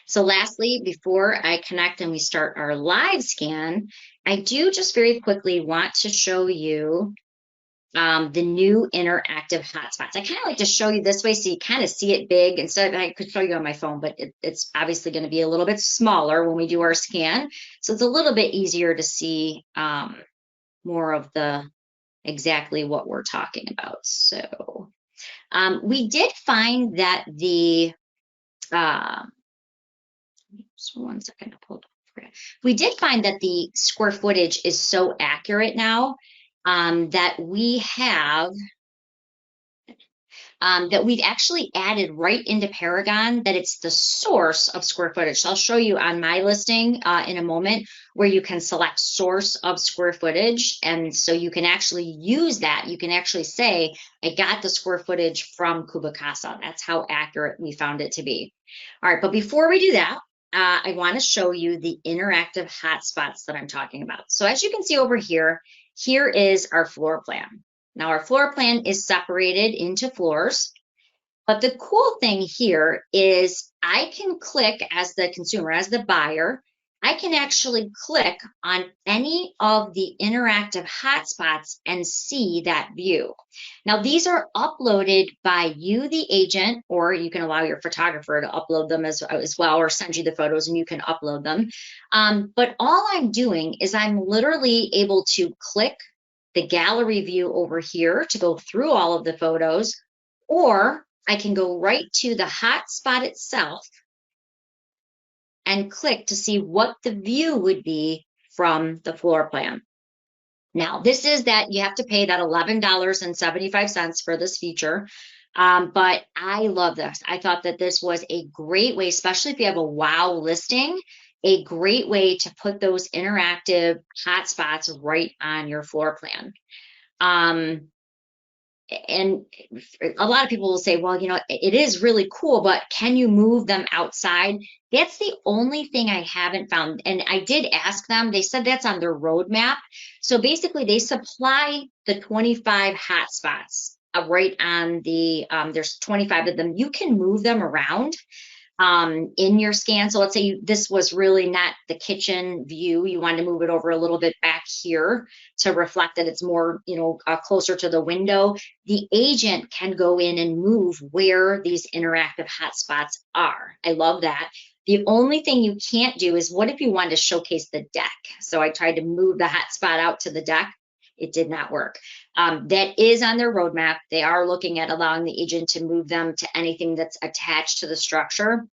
So lastly, before I connect and we start our live scan, I do just very quickly want to show you the new interactive hotspots. I kind of like to show you this way so you kind of see it big. Instead of, I could show you on my phone, but it's obviously going to be a little bit smaller when we do our scan. So it's a little bit easier to see more of the exactly what we're talking about. So we did find that the so 1 second, we did find that the square footage is so accurate now that we have that we've actually added right into Paragon that it's the source of square footage. So I'll show you on my listing in a moment where you can select source of square footage. And so you can actually use that. You can actually say, I got the square footage from CubiCasa. That's how accurate we found it to be. All right, but before we do that, I want to show you the interactive hotspots that I'm talking about. So as you can see over here, here is our floor plan. Now our floor plan is separated into floors, but the cool thing here is I can click as the consumer, as the buyer, I can actually click on any of the interactive hotspots and see that view. Now these are uploaded by you, the agent, or you can allow your photographer to upload them as well, or send you the photos and you can upload them. But all I'm doing is I'm literally able to click the gallery view over here to go through all of the photos, or I can go right to the hotspot itself and click to see what the view would be from the floor plan. Now, this is that you have to pay that $11.75 for this feature. But I love this. I thought that this was a great way, especially if you have a wow listing, a great way to put those interactive hotspots right on your floor plan. And a lot of people will say, well, you know, it is really cool, but can you move them outside? That's the only thing I haven't found. And I did ask them, they said that's on their roadmap. So basically they supply the 25 hotspots right on the, there's 25 of them. You can move them around in your scan. So let's say this was really not the kitchen view. You want to move it over a little bit back here to reflect that it's more, you know, closer to the window. The agent can go in and move where these interactive hotspots are. I love that. The only thing you can't do is what if you wanted to showcase the deck? So I tried to move the hotspot out to the deck. it did not work. That is on their roadmap. They are looking at allowing the agent to move them to anything that's attached to the structure.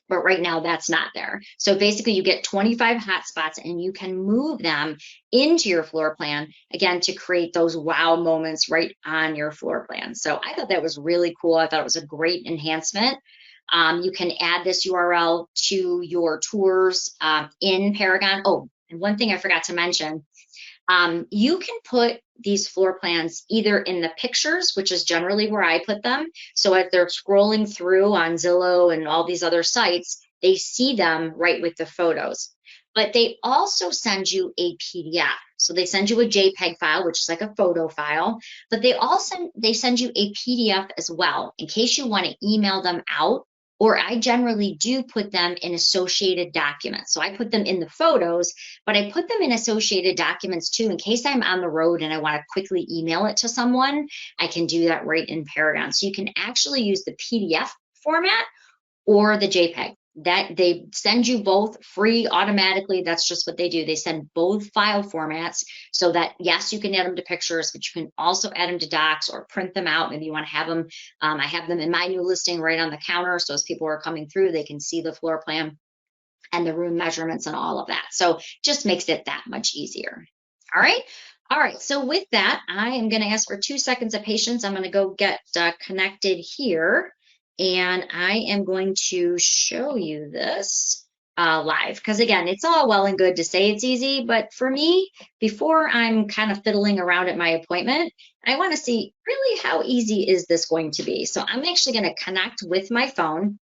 But right now that's not there. So basically you get 25 hotspots and you can move them into your floor plan, again, to create those wow moments right on your floor plan. So I thought that was really cool. I thought it was a great enhancement. You can add this URL to your tours in Paragon. Oh, and one thing I forgot to mention, you can put these floor plans either in the pictures, which is generally where I put them. So as they're scrolling through on Zillow and all these other sites, they see them right with the photos. But they also send you a PDF. So they send you a JPEG file, which is like a photo file, but they send you a PDF as well in case you want to email them out. Or I generally do put them in associated documents. So I put them in the photos, but I put them in associated documents too, in case I'm on the road and I want to quickly email it to someone. I can do that right in Paragon. So you can actually use the PDF format or the JPEG. That they send you both free automatically. That's just what they do. They send both file formats so that, yes, you can add them to pictures, but you can also add them to docs or print them out. Maybe you want to have them. I have them in my new listing right on the counter. So as people are coming through, they can see the floor plan and the room measurements and all of that. So just makes it that much easier. All right. All right. So with that, I am going to ask for 2 seconds of patience. I'm going to go get connected here. And I am going to show you this live. Because again, it's all well and good to say it's easy. But for me, before I'm kind of fiddling around at my appointment, I want to see really how easy is this going to be. So I'm actually going to connect with my phone.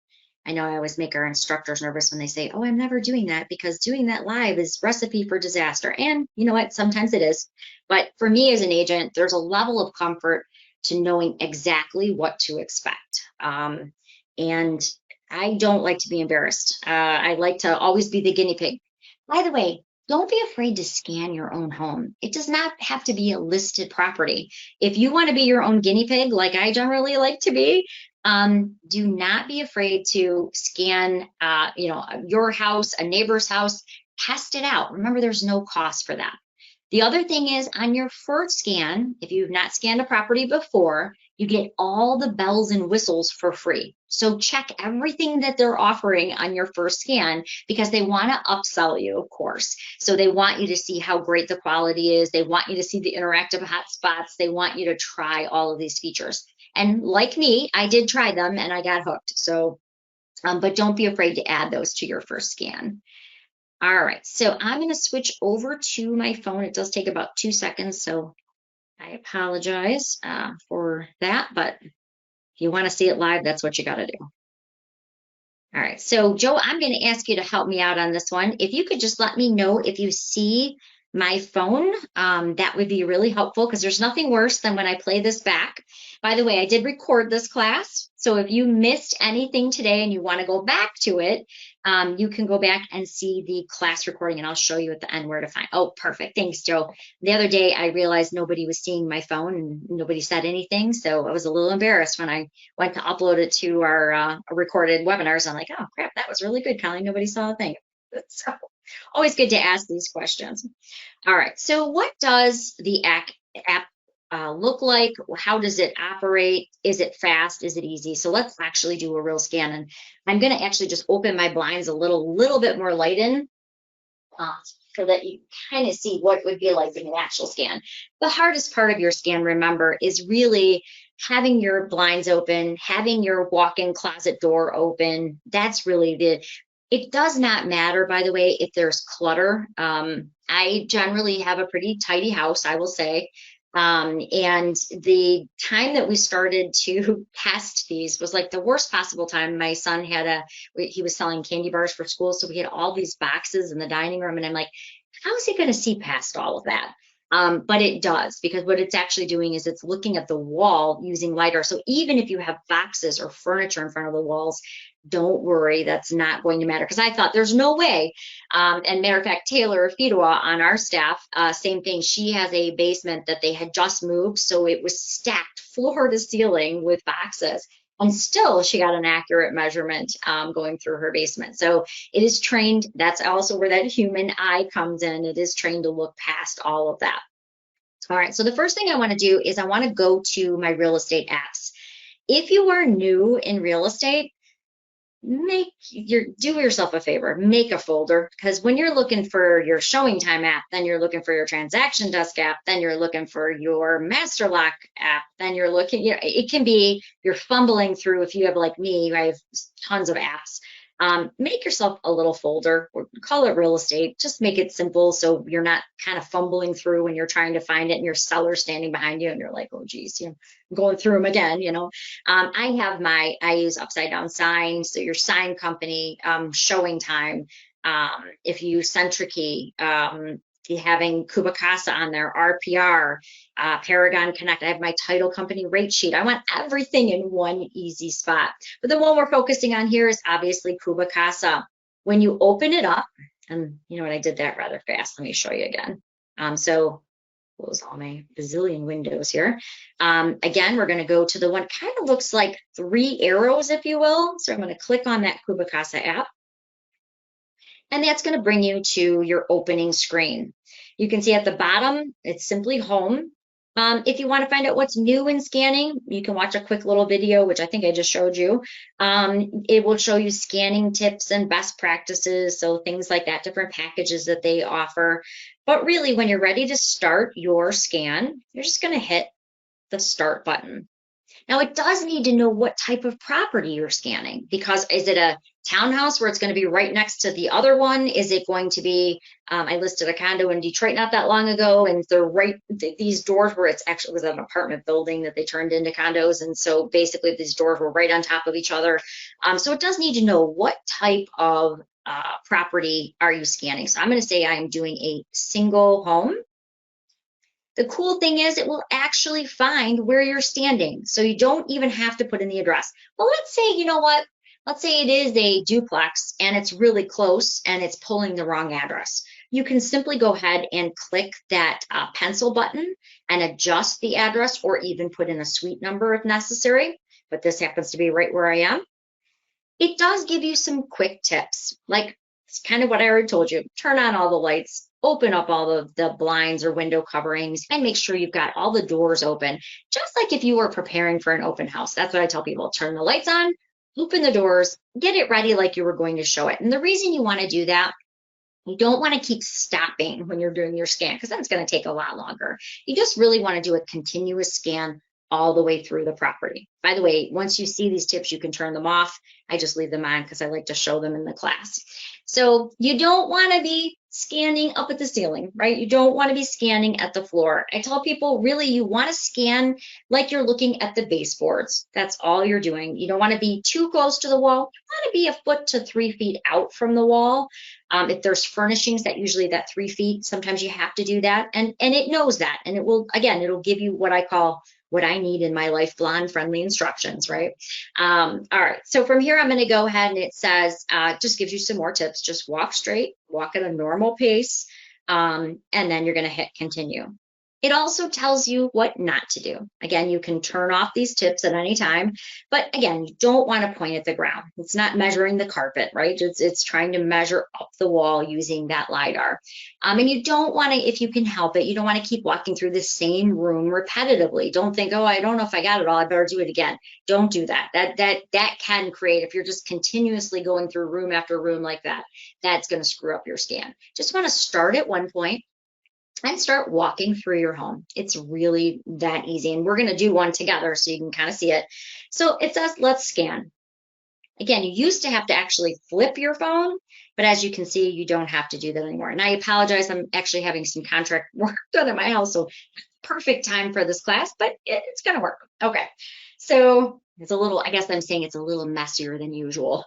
I know I always make our instructors nervous when they say, oh, I'm never doing that, because doing that live is recipe for disaster. And you know what? Sometimes it is. But for me as an agent, there's a level of comfort to knowing exactly what to expect. And I don't like to be embarrassed. I like to always be the guinea pig. By the way, don't be afraid to scan your own home. It does not have to be a listed property. If you want to be your own guinea pig, like I generally like to be, do not be afraid to scan, your house, a neighbor's house, test it out. Remember, there's no cost for that. The other thing is, on your first scan, if you've not scanned a property before, you get all the bells and whistles for free. So check everything that they're offering on your first scan, because they want to upsell you, of course. So they want you to see how great the quality is. They want you to see the interactive hotspots. They want you to try all of these features. And like me, I did try them and I got hooked. So, but don't be afraid to add those to your first scan. All right, so I'm going to switch over to my phone. It does take about 2 seconds, so I apologize for that. But if you want to see it live, that's what you got to do. All right, so Joe, I'm going to ask you to help me out on this one. If you could just let me know if you see my phone, that would be really helpful, because there's nothing worse than when I play this back. By the way, I did record this class, so if you missed anything today and you want to go back to it, you can go back and see the class recording, and I'll show you at the end where to find. Oh, perfect. Thanks, Joe. The other day, I realized nobody was seeing my phone and nobody said anything, so I was a little embarrassed when I went to upload it to our recorded webinars. I'm like, oh, crap, that was really good, Colleen. Nobody saw a thing. So always good to ask these questions. All right, so what does the app look like? How does it operate? Is it fast? Is it easy? So let's actually do a real scan. And I'm going to actually just open my blinds a little bit more light in so that you kind of see what it would be like in an actual scan. The hardest part of your scan, remember, is really having your blinds open, having your walk-in closet door open. That's really it does not matter, by the way, if there's clutter. I generally have a pretty tidy house, I will say. And the time that we started to test these was like the worst possible time. My son he was selling candy bars for school. So we had all these boxes in the dining room, and I'm like, how is he going to see past all of that? But it does, because what it's actually doing is it's looking at the wall using LiDAR. So even if you have boxes or furniture in front of the walls, don't worry, that's not going to matter. Because I thought there's no way. And matter of fact, Taylor Fidua on our staff, same thing. She has a basement that they had just moved. So it was stacked floor to ceiling with boxes. And still, she got an accurate measurement going through her basement. So it is trained. That's also where that human eye comes in. It is trained to look past all of that. All right, so the first thing I want to do is I want to go to my real estate apps. If you are new in real estate, do yourself a favor, make a folder, because when you're looking for your showing time app, then you're looking for your transaction desk app, then you're looking for your master lock app, then you're looking, it can be, you're fumbling through. If you have, like me, I have tons of apps. Make yourself a little folder, or call it real estate. Just make it simple so you're not kind of fumbling through when you're trying to find it and your seller's standing behind you and you're like, oh geez, going through them again. I use upside down signs, so your sign company, showing time. If you use Centrikey, having CubiCasa on there, RPR, Paragon Connect. I have my title company rate sheet. I want everything in one easy spot. But the one we're focusing on here is obviously CubiCasa. When you open it up, and you know what, I did that rather fast. Let me show you again. So close all my bazillion windows here. Again, we're going to go to the one, kind of looks like 3 arrows, if you will. So I'm going to click on that CubiCasa app. And that's going to bring you to your opening screen. You can see at the bottom, it's simply home. If you want to find out what's new in scanning, you can watch a quick little video, which I think I just showed you. It will show you scanning tips and best practices, so things like that, different packages that they offer. But really, when you're ready to start your scan, you're just going to hit the start button. Now, it does need to know what type of property you're scanning, because is it a townhouse where it's going to be right next to the other one? Is it going to be, I listed a condo in Detroit not that long ago, and these doors where it was an apartment building that they turned into condos. And so basically these doors were right on top of each other. So it does need to know what type of property are you scanning. So I'm going to say I'm doing a single home. The cool thing is it will actually find where you're standing. So you don't even have to put in the address. Well, let's say, you know what? Let's say it is a duplex and it's really close and it's pulling the wrong address. You can simply go ahead and click that pencil button and adjust the address, or even put in a suite number if necessary. But this happens to be right where I am. It does give you some quick tips, like it's kind of what I already told you. Turn on all the lights, open up all of the blinds or window coverings, and make sure you've got all the doors open, just like if you were preparing for an open house. That's what I tell people. Turn the lights on, open the doors, get it ready like you were going to show it. And the reason you want to do that, you don't want to keep stopping when you're doing your scan, because that's going to take a lot longer. You just really want to do a continuous scan all the way through the property. By the way, once you see these tips, you can turn them off. I just leave them on because I like to show them in the class. So you don't want to be scanning up at the ceiling, right? You don't want to be scanning at the floor. I tell people, really, you want to scan like you're looking at the baseboards. That's all you're doing. You don't want to be too close to the wall. You want to be a foot to 3 feet out from the wall. If there's furnishings, that usually that 3 feet, sometimes you have to do that. And it knows that. And it will, again, it'll give you what I call what I need in my life, blonde friendly instructions, right? All right, so from here, I'm going to go ahead, and it says, just gives you some more tips. Just walk straight, walk at a normal pace, and then you're going to hit continue. It also tells you what not to do. Again, you can turn off these tips at any time, but again, you don't want to point at the ground. It's not measuring the carpet, right? It's trying to measure up the wall using that LiDAR. And you don't want to, if you can help it, you don't want to keep walking through the same room repetitively. Don't think, oh, I don't know if I got it all, I better do it again. Don't do that. That can create, if you're just continuously going through room after room like that, that's going to screw up your scan. Just want to start at one point and start walking through your home. It's really that easy. And we're going to do one together so you can kind of see it. So it says, let's scan. Again, you used to have to actually flip your phone, but as you can see, you don't have to do that anymore. And I apologize, I'm actually having some contract work done at my house, so perfect time for this class, but it's going to work. Okay, so it's a little, I guess I'm saying it's a little messier than usual.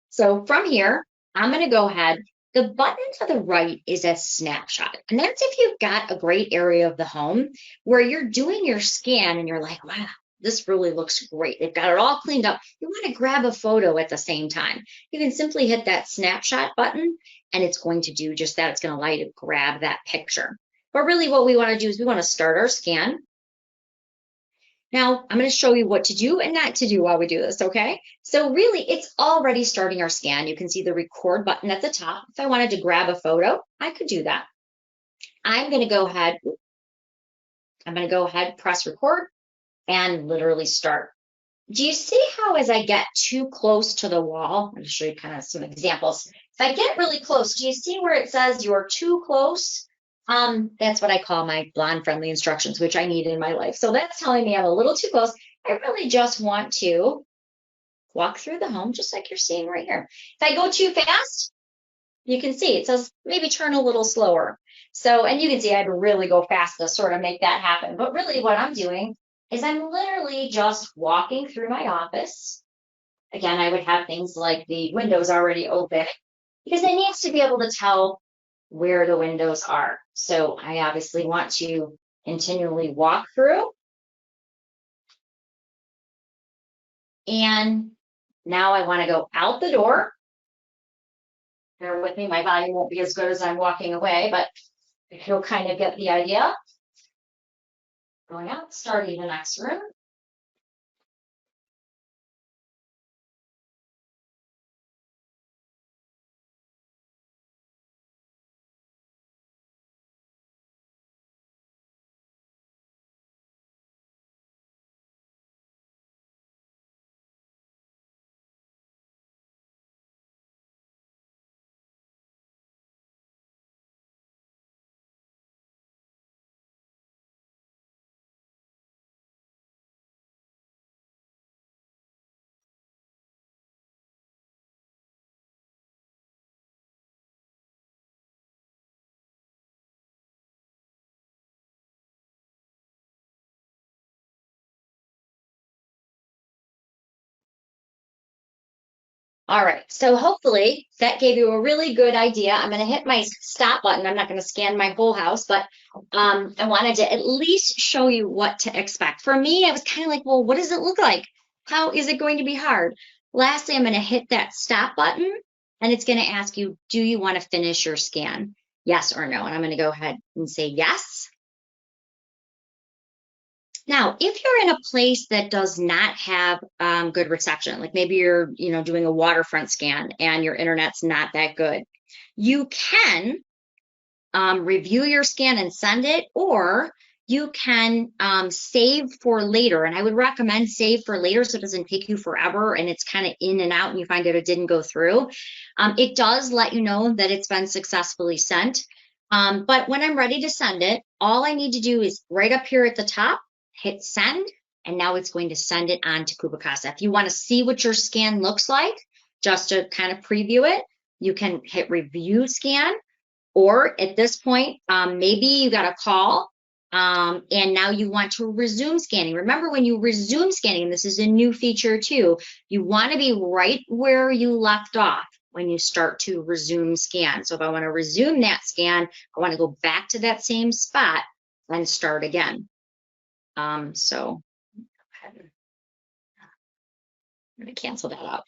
So from here, I'm going to go ahead. The button to the right is a snapshot, and that's if you've got a great area of the home where you're doing your scan and you're like, wow, this really looks great. They've got it all cleaned up. You want to grab a photo at the same time. You can simply hit that snapshot button, and it's going to do just that. It's going to allow you to grab that picture. But really what we want to do is we want to start our scan. Now, I'm going to show you what to do and not to do while we do this, okay? So really, it's already starting our scan. You can see the record button at the top. If I wanted to grab a photo, I could do that. I'm going to go ahead I'm going to go ahead, press record, and literally start. Do you see how as I get too close to the wall, I'm going to show you kind of some examples. If I get really close, do you see where it says you're too close? That's what I call my blonde friendly instructions, which I need in my life. So that's telling me I'm a little too close. I really just want to walk through the home just like you're seeing right here. If I go too fast, you can see it says maybe turn a little slower. So, and you can see I had to really go fast to sort of make that happen. But really what I'm doing is I'm literally just walking through my office. Again, I would have things like the windows already open because it needs to be able to tell where the windows are. So I obviously want to continually walk through. And now I want to go out the door. Bear with me, my volume won't be as good as I'm walking away, but you'll kind of get the idea. Going out, starting the next room. All right, so hopefully that gave you a really good idea. I'm going to hit my stop button. I'm not going to scan my whole house, but I wanted to at least show you what to expect. For me, I was kind of like, well, what does it look like? How is it going to be hard? Lastly, I'm going to hit that stop button, and it's going to ask you, do you want to finish your scan? Yes or no? And I'm going to go ahead and say yes. Now, if you're in a place that does not have good reception, like maybe you're, doing a waterfront scan and your internet's not that good, you can review your scan and send it, or you can save for later. And I would recommend save for later so it doesn't take you forever and it's kind of in and out and you find out it didn't go through. It does let you know that it's been successfully sent. But when I'm ready to send it, all I need to do is right up here at the top, hit send, and now it's going to send it on to CubiCasa. If you want to see what your scan looks like, just to kind of preview it, you can hit review scan. Or at this point, maybe you got a call and now you want to resume scanning. Remember, when you resume scanning, and this is a new feature too, you want to be right where you left off when you start to resume scan. So if I want to resume that scan, I want to go back to that same spot and start again. So I'm going to cancel that out.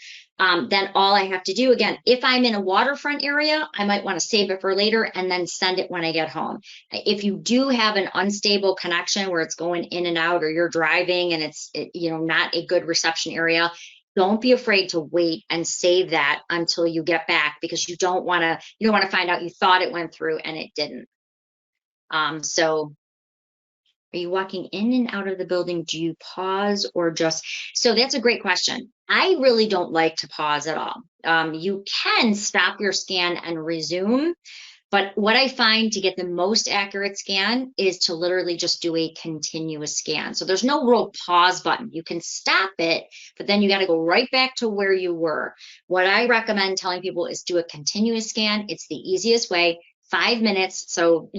Then all I have to do, again, if I'm in a waterfront area, I might want to save it for later and then send it when I get home. If you do have an unstable connection where it's going in and out, or you're driving and it's not a good reception area, don't be afraid to wait and save that until you get back, because you don't want to find out you thought it went through and it didn't. So are you walking in and out of the building? Do you pause or just, so that's a great question. I really don't like to pause at all. You can stop your scan and resume, but what I find to get the most accurate scan is to literally just do a continuous scan. So there's no real pause button. You can stop it, but then you got to go right back to where you were. What I recommend telling people is do a continuous scan. It's the easiest way. 5 minutes. So,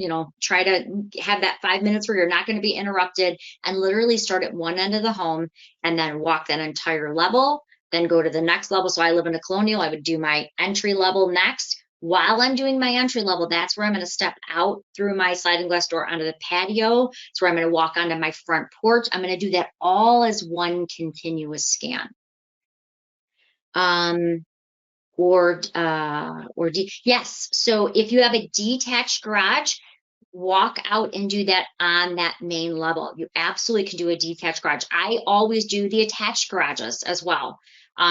try to have that 5 minutes where you're not going to be interrupted, and literally start at one end of the home and then walk that entire level, then go to the next level. So I live in a colonial. I would do my entry level next. While I'm doing my entry level, that's where I'm going to step out through my sliding glass door onto the patio. It's where I'm going to walk onto my front porch. I'm going to do that all as one continuous scan. Yes. So if you have a detached garage, walk out and do that on that main level. You absolutely can do a detached garage. I always do the attached garages as well.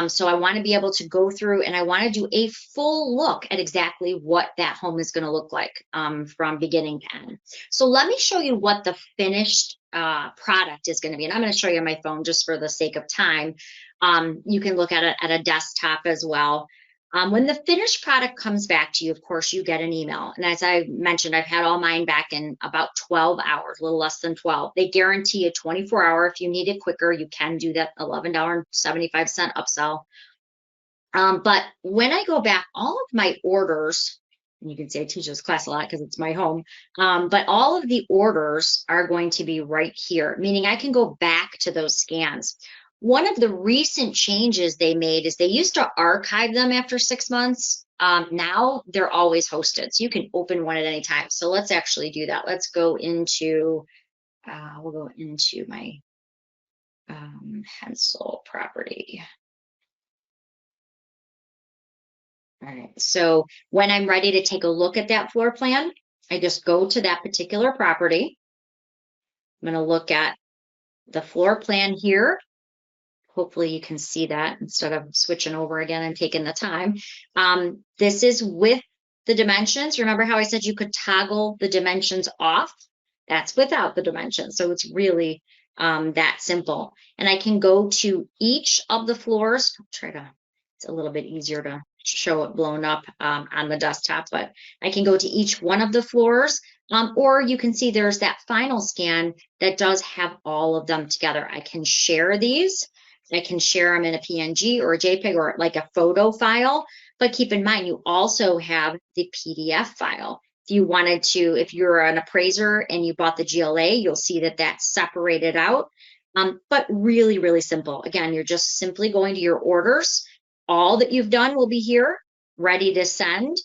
So I want to be able to go through and I want to do a full look at exactly what that home is going to look like from beginning to end. So let me show you what the finished product is going to be. And I'm going to show you on my phone just for the sake of time. You can look at it at a desktop as well. When the finished product comes back to you, of course, you get an email. And as I mentioned, I've had all mine back in about 12 hours, a little less than 12. They guarantee a 24-hour. If you need it quicker, you can do that $11.75 upsell. But when I go back, all of my orders, and you can see I teach this class a lot because it's my home, but all of the orders are going to be right here, meaning I can go back to those scans. One of the recent changes they made is they used to archive them after 6 months. Now they're always hosted, so you can open one at any time. So let's actually do that. Let's go into, we'll go into my Hensel property. All right, so when I'm ready to take a look at that floor plan, I just go to that particular property. I'm going to look at the floor plan here. Hopefully you can see that instead of switching over again and taking the time. This is with the dimensions. Remember how I said you could toggle the dimensions off? That's without the dimensions. So it's really that simple. And I can go to each of the floors. I'll try to, it's a little bit easier to show it blown up on the desktop, but I can go to each one of the floors. Or you can see there's that final scan that does have all of them together. I can share these. I can share them in a PNG or a JPEG or like a photo file. But keep in mind, you also have the PDF file. If you wanted to, if you're an appraiser and you bought the GLA, you'll see that that's separated out. But really, really simple. Again, you're just simply going to your orders. All that you've done will be here, ready to send.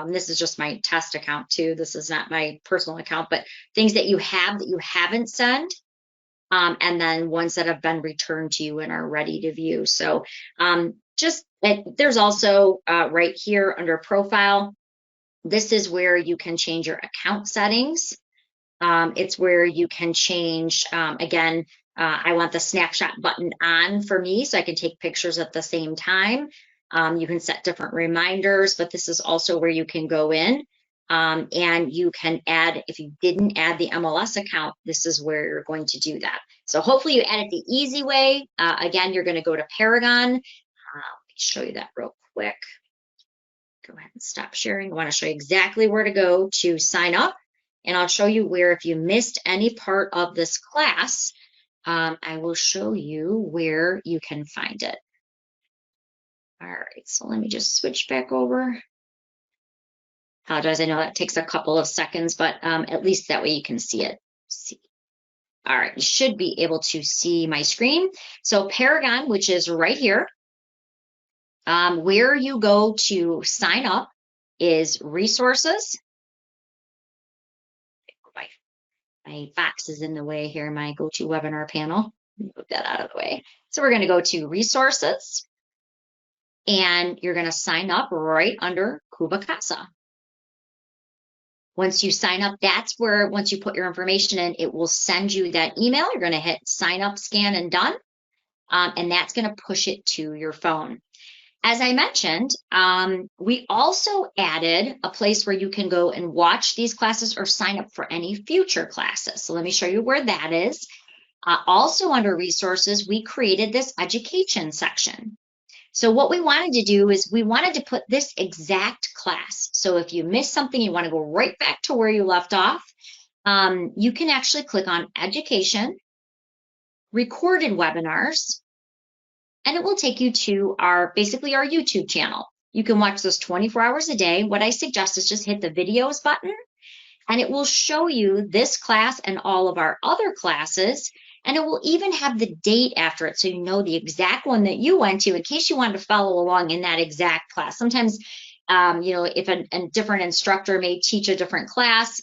This is just my test account too. This is not my personal account, but things that you have that you haven't sent. And then ones that have been returned to you and are ready to view. So there's also right here under profile, this is where you can change your account settings. It's where you can change, again, I want the snapshot button on for me so I can take pictures at the same time. You can set different reminders, but this is also where you can go in. And you can add, if you didn't add the MLS account, this is where you're going to do that. So hopefully you add it the easy way. Again, you're going to go to Paragon. Let me show you that real quick. Go ahead and stop sharing. I want to show you exactly where to go to sign up. And I'll show you where, if you missed any part of this class, I will show you where you can find it. All right, so let me just switch back over. Apologize, I know that takes a couple of seconds, but at least that way you can see it. All right, you should be able to see my screen. So Paragon, which is right here, where you go to sign up is resources. My box is in the way here, my GoToWebinar panel. Move that out of the way. So we're going to go to resources, and you're going to sign up right under CubiCasa. Once you sign up, that's where, once you put your information in, it will send you that email. You're going to hit sign up, scan, and done. And that's going to push it to your phone. As I mentioned, we also added a place where you can go and watch these classes or sign up for any future classes. So let me show you where that is. Also under resources, we created this education section. So what we wanted to do is we wanted to put this exact class. So if you missed something, you want to go right back to where you left off, you can actually click on education, recorded webinars, and it will take you to basically our YouTube channel. You can watch this 24 hours a day. What I suggest is just hit the videos button, and it will show you this class and all of our other classes. And it will even have the date after it, so you know the exact one that you went to in case you wanted to follow along in that exact class. Sometimes, if a different instructor may teach a different class,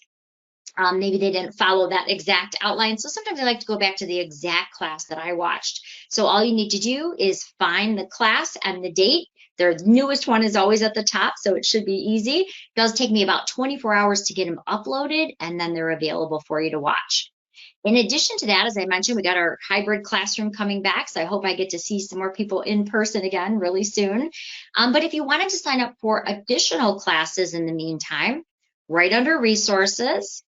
maybe they didn't follow that exact outline. So sometimes I like to go back to the exact class that I watched. So all you need to do is find the class and the date. Their newest one is always at the top, so it should be easy. It does take me about 24 hours to get them uploaded, and then they're available for you to watch. In addition to that, as I mentioned, we got our hybrid classroom coming back. So I hope I get to see some more people in person again really soon. But if you wanted to sign up for additional classes in the meantime, right under resources,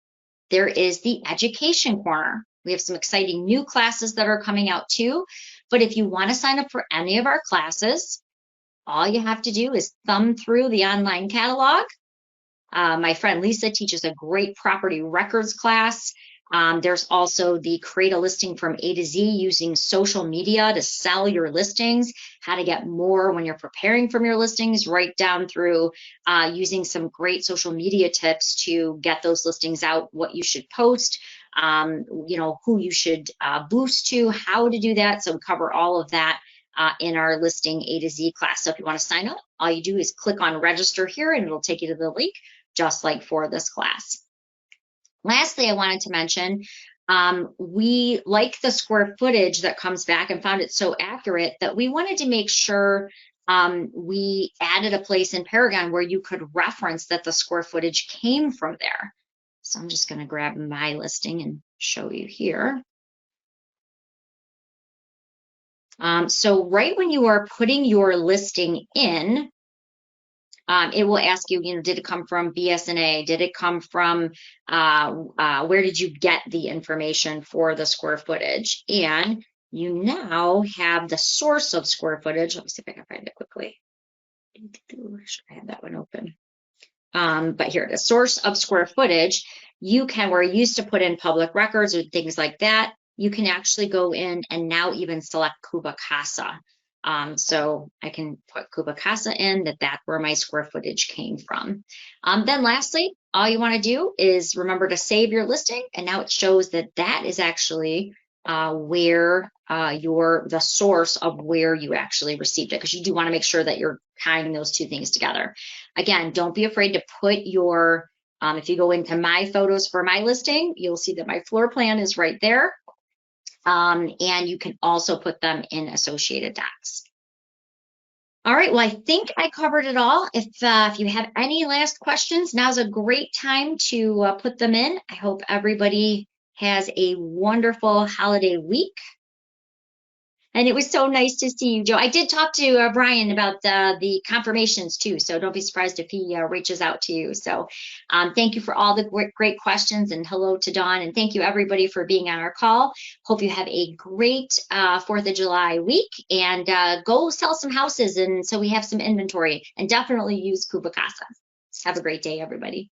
there is the education corner. We have some exciting new classes that are coming out too. But if you want to sign up for any of our classes, all you have to do is thumb through the online catalog. My friend Lisa teaches a great property records class. There's also the create a listing from A to Z using social media to sell your listings, how to get more when you're preparing from your listings, right down through using some great social media tips to get those listings out, what you should post, who you should boost to, how to do that. So we cover all of that in our listing A to Z class. So if you want to sign up, all you do is click on register here and it'll take you to the link, just like for this class. Lastly, I wanted to mention, we like the square footage that comes back and found it so accurate that we wanted to make sure we added a place in Paragon where you could reference that the square footage came from there. So I'm just going to grab my listing and show you here. So right when you are putting your listing in, it will ask you, did it come from BSNA? Did it come from, where did you get the information for the square footage? And you now have the source of square footage. Let me see if I can find it quickly. Should I have that one open? But here, the source of square footage, you can, where you used to put in public records or things like that, you can actually go in and now even select CubiCasa. So I can put CubiCasa in, that's where my square footage came from. Then lastly, all you want to do is remember to save your listing, and now it shows that is actually where the source of where you actually received it, because you do want to make sure that you're tying those two things together. Again, don't be afraid to put your, if you go into my photos for my listing, you'll see that my floor plan is right there. And you can also put them in associated docs. All right, well, I think I covered it all. If you have any last questions, now's a great time to put them in. I hope everybody has a wonderful holiday week. And it was so nice to see you, Joe. I did talk to Brian about the confirmations too, so don't be surprised if he reaches out to you. So thank you for all the great questions, and hello to Dawn, and thank you everybody for being on our call. Hope you have a great 4th of July week, and go sell some houses, and so we have some inventory, and definitely use CubiCasa. Have a great day, everybody.